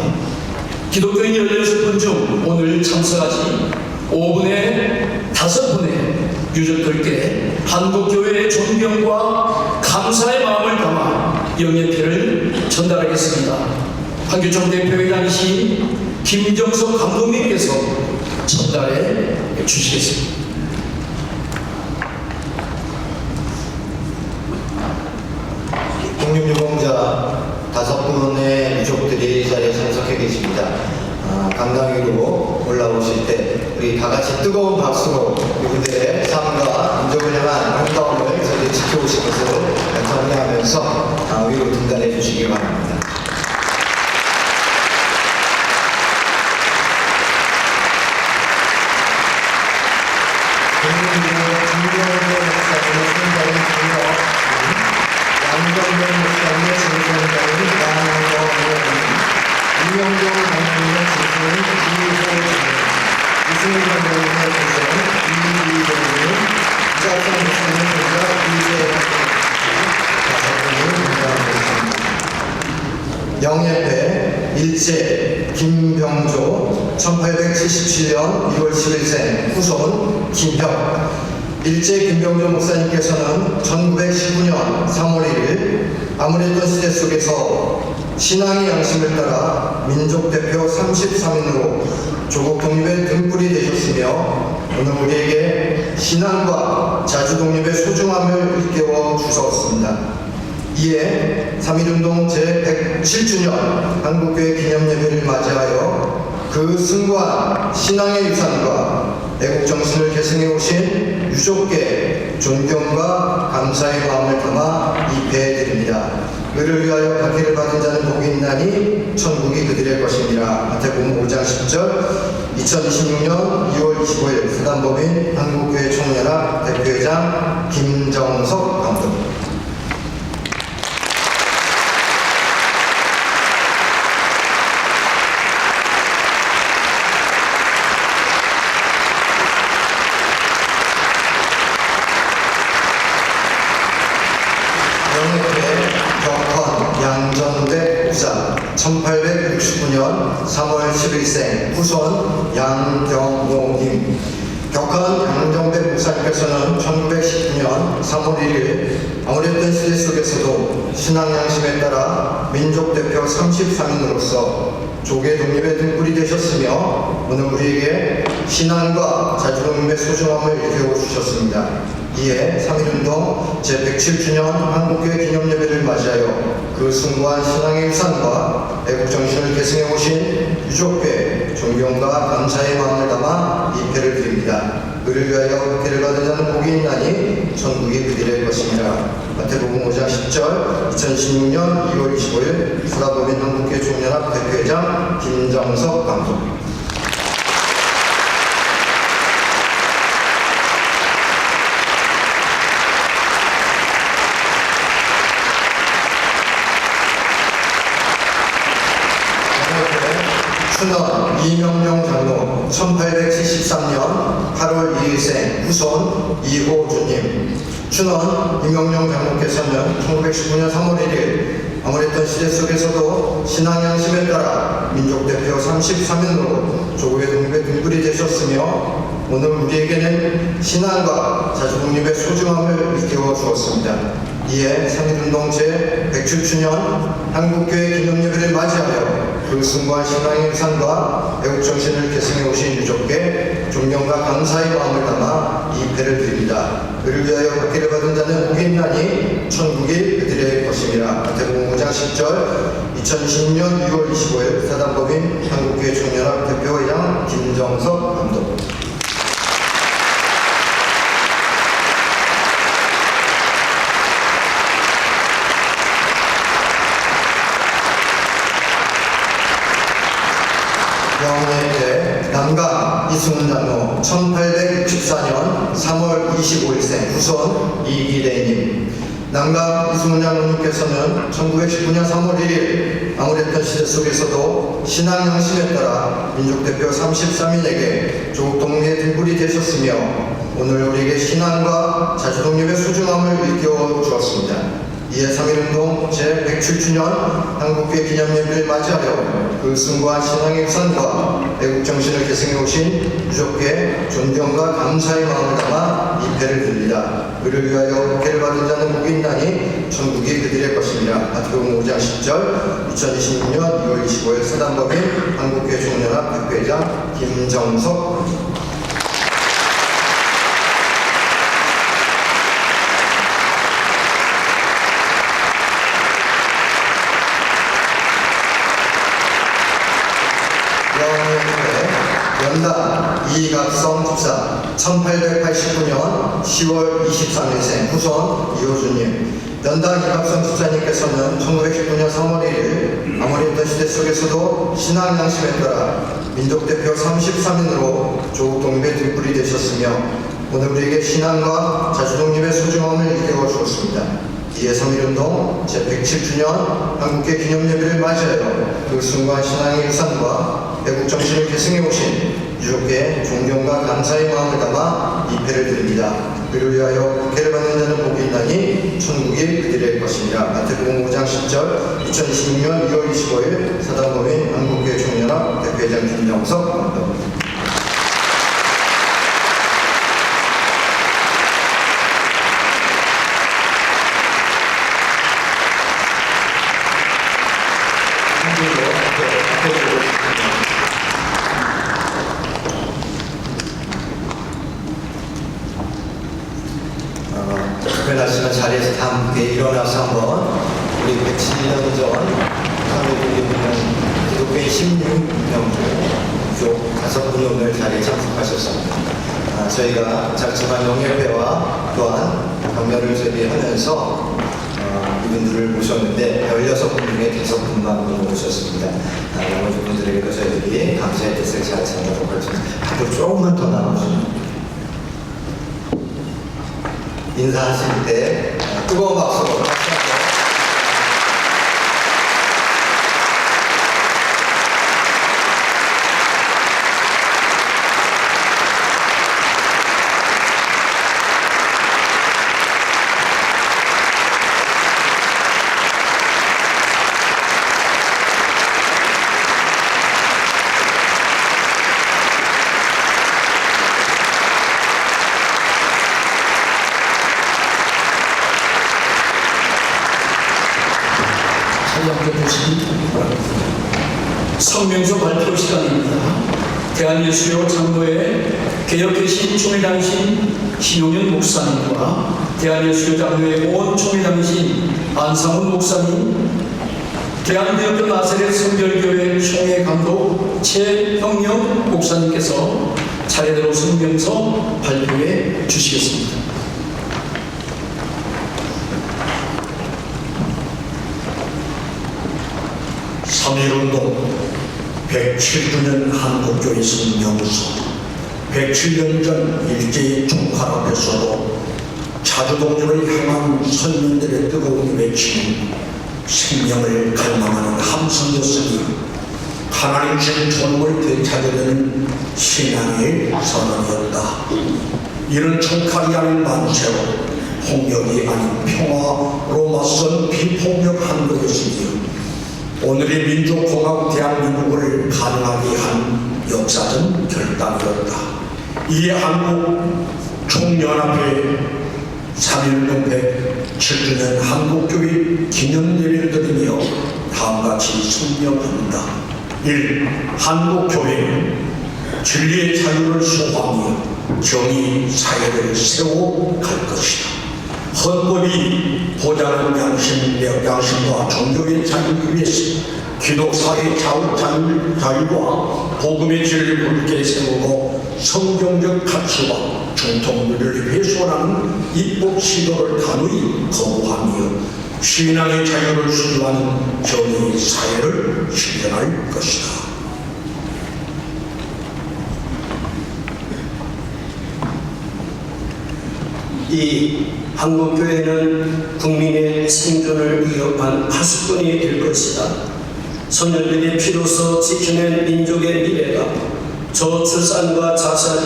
Speaker 7: 기독교인 16분 중 오늘 참석하신 5분의 5분의 유족들께 한국교회의 존경과 감사의 마음을 담아 영예패를 전달하겠습니다. 한교총 대표회장이신 김정석 감독님께서 전달해 주시겠습니다.
Speaker 11: 독립유공자 5분의 유족들이 이 자리에 참석해 계십니다. 강당 위로 올라오실 때 우리 다 같이 뜨거운 박수로 이분들의 삶과 민족을 향한 아름다움을 저희들이 지켜오신 것을 정리하면서 위로 등단해 주시기 바랍니다. 영예패 일제 김병조 1877년 2월 10일생 후손 김혁. 일제 김병조 목사님께서는 1919년 3월 1일 아무랬던 시대 속에서 신앙의 양심을 따라 민족 대표 33인으로 조국 독립의 등불이 되셨으며 오늘 우리에게 신앙과 자주 독립의 소중함을 일깨워 주셨습니다. 이에 3.1운동 제107주년 한국교회 기념예배를 맞이하여 그 숭고한 신앙의 유산과 애국정신을 계승해 오신 유족께 존경과 감사의 마음을 담아 입회해드립니다. 의를 위하여 박해를 받은 자는 복이 있나니 천국이 그들의 것이니라. 마태복음 5장 10절. 2026년 2월 25일 사단법인 한국교회 총연합 대표회장 김정석 감독. 양전대 목사 1869년 3월 10일생 후손 양경호님. 격한 양정대 목사님께서는 1919년 3월 1일 아무랬던 시대 속에서도 신앙양심에 따라 민족대표 33인으로서 조계 독립의 등불이 되셨으며 오늘 우리에게 신앙과 자주독립의 소중함을 일깨워 주셨습니다. 이에 3.1운동 제107주년 한국교회 기념예배를 맞이하여 그 숭고한 신앙의 유산과 애국정신을 계승해 오신 유족께 존경과 감사의 마음을 담아 입회를 드립니다. 의를 위하여 입회를 받은 자는 복이 있나니 천국이 그들의 것이니라. 마태복음 5장 10절. 2016년 2월 25일 사단법인 한국교회 총연합 대표회장 김정석 감독. 춘원 이명룡 장로 1873년 8월 2일생 후손 이호주님. 춘원 이명룡 장로께서는 1919년 3월 1일 암울했던 시대 속에서도 신앙 양심에 따라 민족대표 33인으로 조국의 독립에 등불이 되셨으며 오늘 우리에게는 신앙과 자주독립의 소중함을 일깨워 주었습니다. 이에 3.1운동 제107주년 한국교회 기념예배를 맞이하여 그 숭고한 신앙의 유산과 애국정신을 계승해 오신 유족께 존경과 감사의 마음을 담아 이 배를 드립니다. 그를 위하여 받기를 받은 자는 복이 있나니 천국이 그들의 것임이라. 마태복음 5장 10절 2020년 6월 25일 사단법인 한국교회 총연합 대표회장 김정석 감독. 영예대 남강 이승훈 장로 1864년 3월 25일생 후손 이기대님. 남강 이승훈 장로님께서는 1919년 3월 1일 암울했던 시대 속에서도 신앙 양심에 따라 민족대표 33인에게 조국 독립의 등불이 되셨으며 오늘 우리에게 신앙과 자주독립의 소중함을 일깨워 주었습니다. 이에 3.1운동 제107주년 한국교회 기념예배를 맞이하여 그 숭고한 신앙의 유산과 애국정신을 계승해 오신 유족께 존경과 감사의 마음을 담아 이 배를 드립니다. 그를 위하여 복혜를 받은 자는 복이 있나니 천국이 그들의 것입니다. 마태복음 5장 10절 2026년 2월 25일 사단법인 한국교회 총연합 대표회장 김정석. 연당 이갑성 집사 1889년 10월 23일생 후손 이호주님. 연당 이갑성 집사님께서는 1919년 3월 1일 암울했던 시대 속에서도 신앙 양심에 따라 민족대표 33인으로 조국 독립의 등불이 되셨으며 오늘 우리에게 신앙과 자주독립의 소중함을 일깨워 주었습니다. 이에 3.1운동 제107주년 한국교회 기념예배를 맞이하여 그 숭고한 신앙의 유산과 애국정신을 계승해 오신 유족께 존경과 감사의 마음을 담아 이 배를 드립니다. 그를 위하여 복혜를 받는 자는 복이 있나니 천국이 그들의 것입니다. 마태복음 5장 10절 2026년 2월 25일 사단법인 한국교회 총연합 대표회장 김정석 감독. 특별하시는 자리에서 다 함께 일어나서 한번 우리 107년 전 3.1운동 기독교인 16명 중 5분이 오늘 자리에 참석하셨습니다. 저희가 작지만 영예배와 또한 경멸을 제비하면서 이분들을 모셨는데 16분 중에 5분만 모셨습니다. 나머지 분들에게도 저희들이 감사의 뜻을 잘 전하도록 하겠습니다. 앞으로 조금만 더 나눠주시면 인사하실 때 뜨거운 박수로 같이 한번.
Speaker 8: 성명서 발표 시간입니다. 대한예수교 장로회 개혁개신 총회장이신 신용현 목사님과 대한예수교 장로회 온 총회장이신 안상훈 목사님, 대한대학교 나사렛 성결교회 총회 감독 최형영 목사님께서 차례대로 성명서 발표해 주시겠습니다.
Speaker 12: 삼일운동 107주년 한국교회 성명서 107년 전 일제의 총칼 앞에서도 자주독립을 향한 선민들의 뜨거운 외침은 생명을 갈망하는 함성이었으니 하나님 주신 존엄을 되찾으려는 신앙의 선언이었다. 이는 총칼이 아닌 만세로 폭력이 아닌 평화로 맞선 비폭력 한국이었으며 오늘의 민족공화국 대한민국을 가능하게 한 역사적 결단이었다. 이에 한국 총연합회 3.1운동 107주년 한국교회 기념예배를 드리며 다음같이 선명합니다. 1. 한국교회는 진리의 자유를 수호하며 정의 사회를 세워갈 것이다. 헌법이 보장하는 양심과 종교의 자유를 위해서 기독사의 자유와 복음의 진리를 굳게 세우고 성경적 가치와 전통들을 훼손하는 입법 시도를 단호히 거부하며 신앙의 자유를 수호하는 정의 사회를 실현할 것이다.
Speaker 3: 이 한국교회는 국민의 생존을 위협한 파수꾼이 될 것이다. 선열들이 피로써 지켜낸 민족의 미래가 저출산과 자살,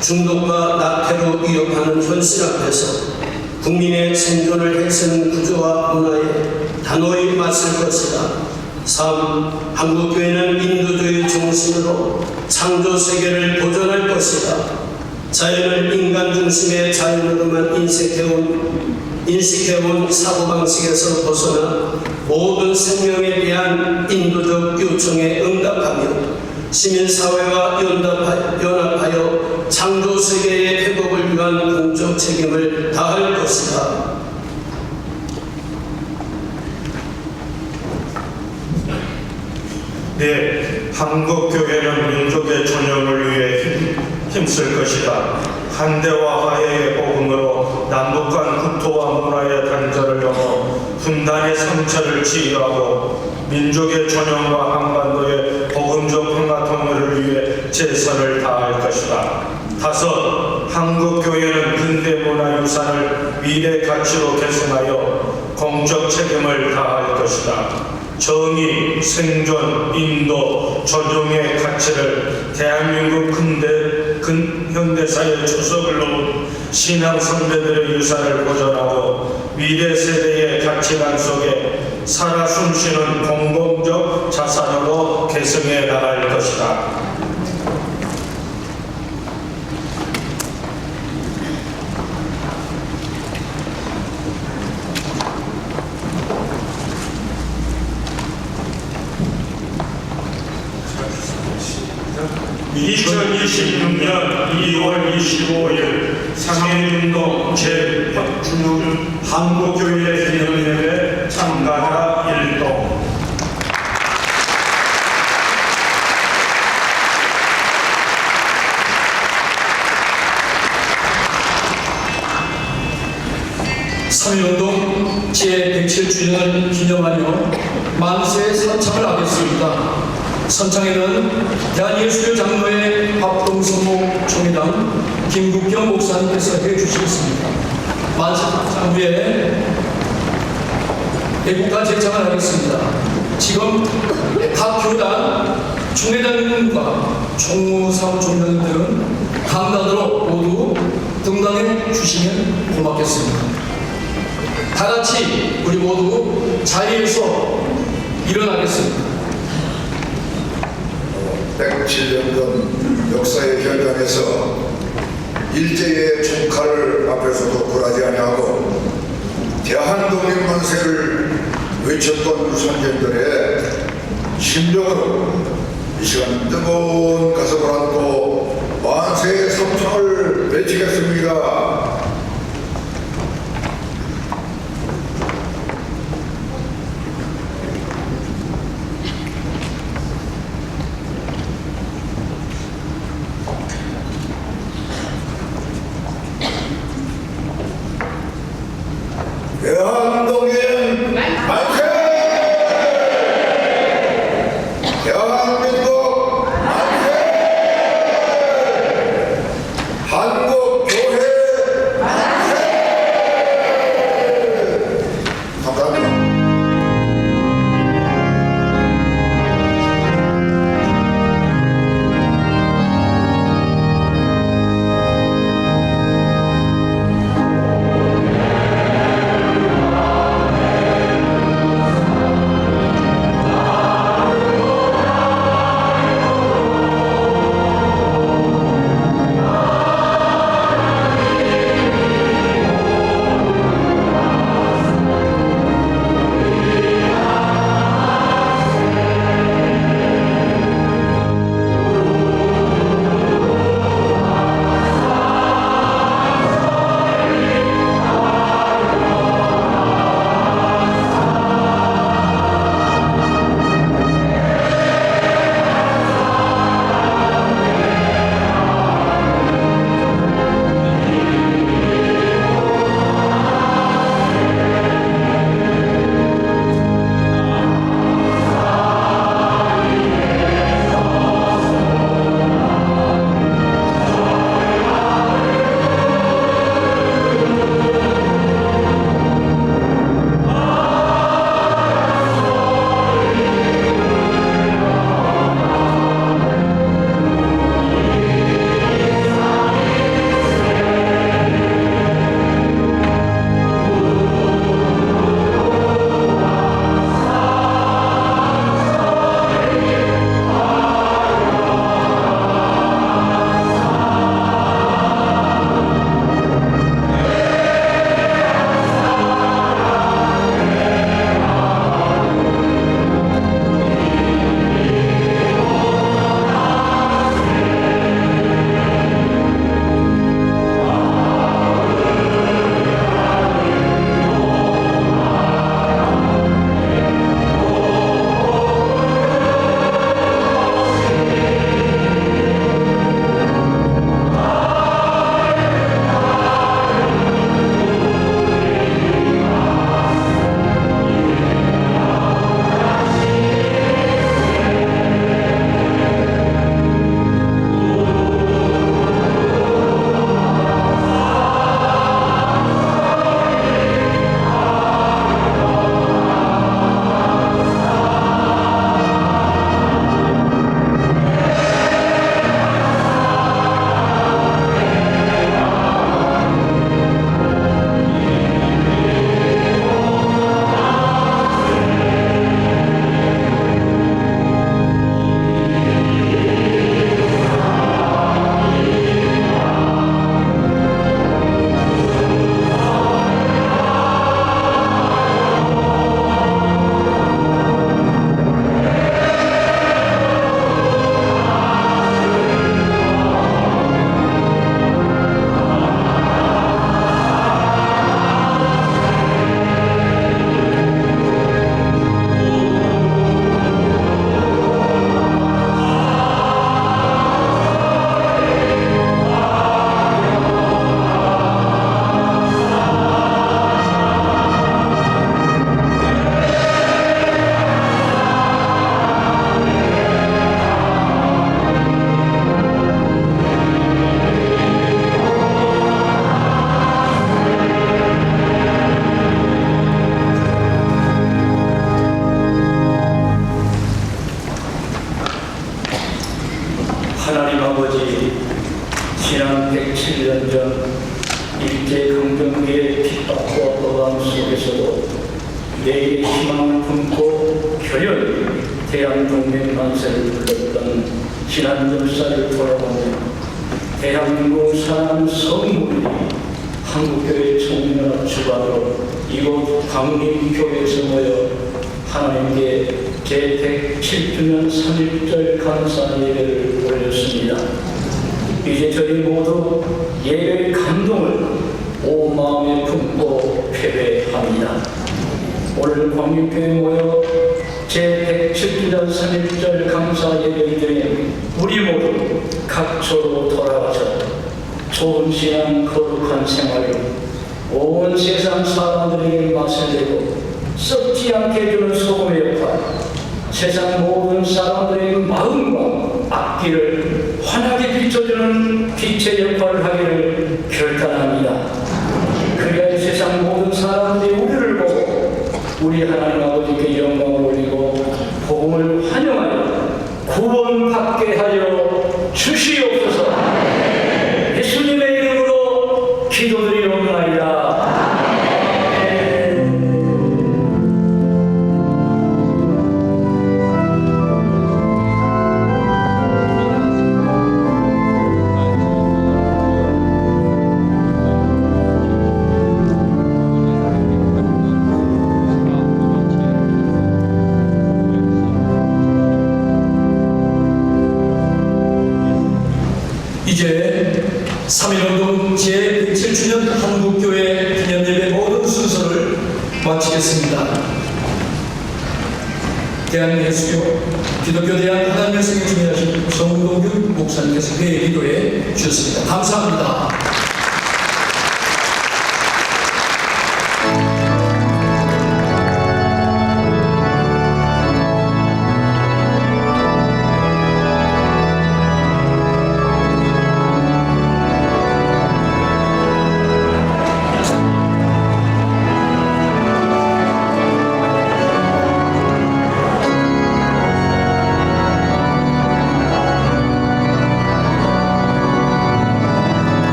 Speaker 3: 중독과 낙태로 위협하는 현실 앞에서 국민의 생존을 해치는 구조와 문화에 단호히 맞설 것이다. 3. 한국교회는 인도주의 중심으로 창조세계를 보존할 것이다. 자연을 인간 중심의 자연으로만 인식해온 사고방식에서 벗어나 모든 생명에 대한 인도적 요청에 응답하며 시민사회와 연합하여 창조세계의 회복을 위한 공적 책임을 다할 것이다.
Speaker 1: 네, 한국교회는 민족의 존엄을 위해 힘쓸 것이다. 한대와 화해의 복음으로 남북 간 국토와 문화의 단절을 넘어 분단의 상처를 치유하고 민족의 존엄과 한반도의 복음적 평화 통일을 위해 최선을 다할 것이다. 5. 한국교회는 근대 문화유산을 미래 가치로 계승하여 공적 책임을 다할 것이다. 정의, 생존, 인도, 조정의 가치를 대한민국 현대사의 초석을 놓은 신앙 선배들의 유산을 보존하고 미래 세대의 가치관 속에 살아 숨쉬는 공공적 자산으로 계승해 나갈 것이다. (2026년 2월 25일) 상해운동 제6 한국교회 기념예배 참가자 1동.
Speaker 8: 상해운동 제107주년을 기념하며 만세 선창을 하겠습니다. 선창에는 대한예수교 장로회 합동성목 총회장 김국경 목사님께서 해주시겠습니다. 만세 선창 후에 애국가 제창을 하겠습니다. 지금 각 교단 총회장님과 총무사무 총장님들은 강단으로 모두 등단해 주시면 고맙겠습니다. 다 같이 우리 모두 자리에서 일어나겠습니다.
Speaker 4: 107년 전 역사의 현장에서 일제의 총칼을 앞에서도 굴하지 아니하고 대한독립 만세를 외쳤던 선생들의 심정으로 이 시간 뜨거운 가슴을 안고 만세의 성창을 외치겠습니다. 대한독립 만세! 대한민국 만세! 한국교회 만세! 감사합니다.
Speaker 2: 내일의 희망을 품고 결연히 대한독립 만세를 불렀던 지난 역사를 돌아보며 대한민국 사랑하는 성도들이 한국교회 청년연합 주관으로 이곳 광림교회에서 모여 하나님께 제107주년 3.1절 감사 예배를 올렸습니다. 이제 저희 모두 예배의 감동을 온 마음에 품고 패배합니다. 오늘 광림교회에 모여 제107주년 3.1절 감사 예배 중에 우리 모두 각처로 돌아가서 좋은 신앙 거룩한 생활로 온 세상 사람들에게 맛을 내고 썩지 않게 해주는 소금의 역할, 세상 모든 사람들의 마음과 앞길을 환하게 비춰주는 빛의 역할을 하기를 결단합니다. 그래야 세상 모든 사람들이 우리를 보고 우리 하나님 아버지께 영광을 올리고 복음을 환영하여 구원받게 하여 주시옵소서. 예수님의 이름으로 기도드리옵나이다.
Speaker 8: 이제 3.1운동 제107주년 한국교회 기념예배 모든 순서를 마치겠습니다. 대한예수교 기독교대학 하나님의 성경 중에 하신 정동균 목사님께서 회의 기도해 주셨습니다. 감사합니다.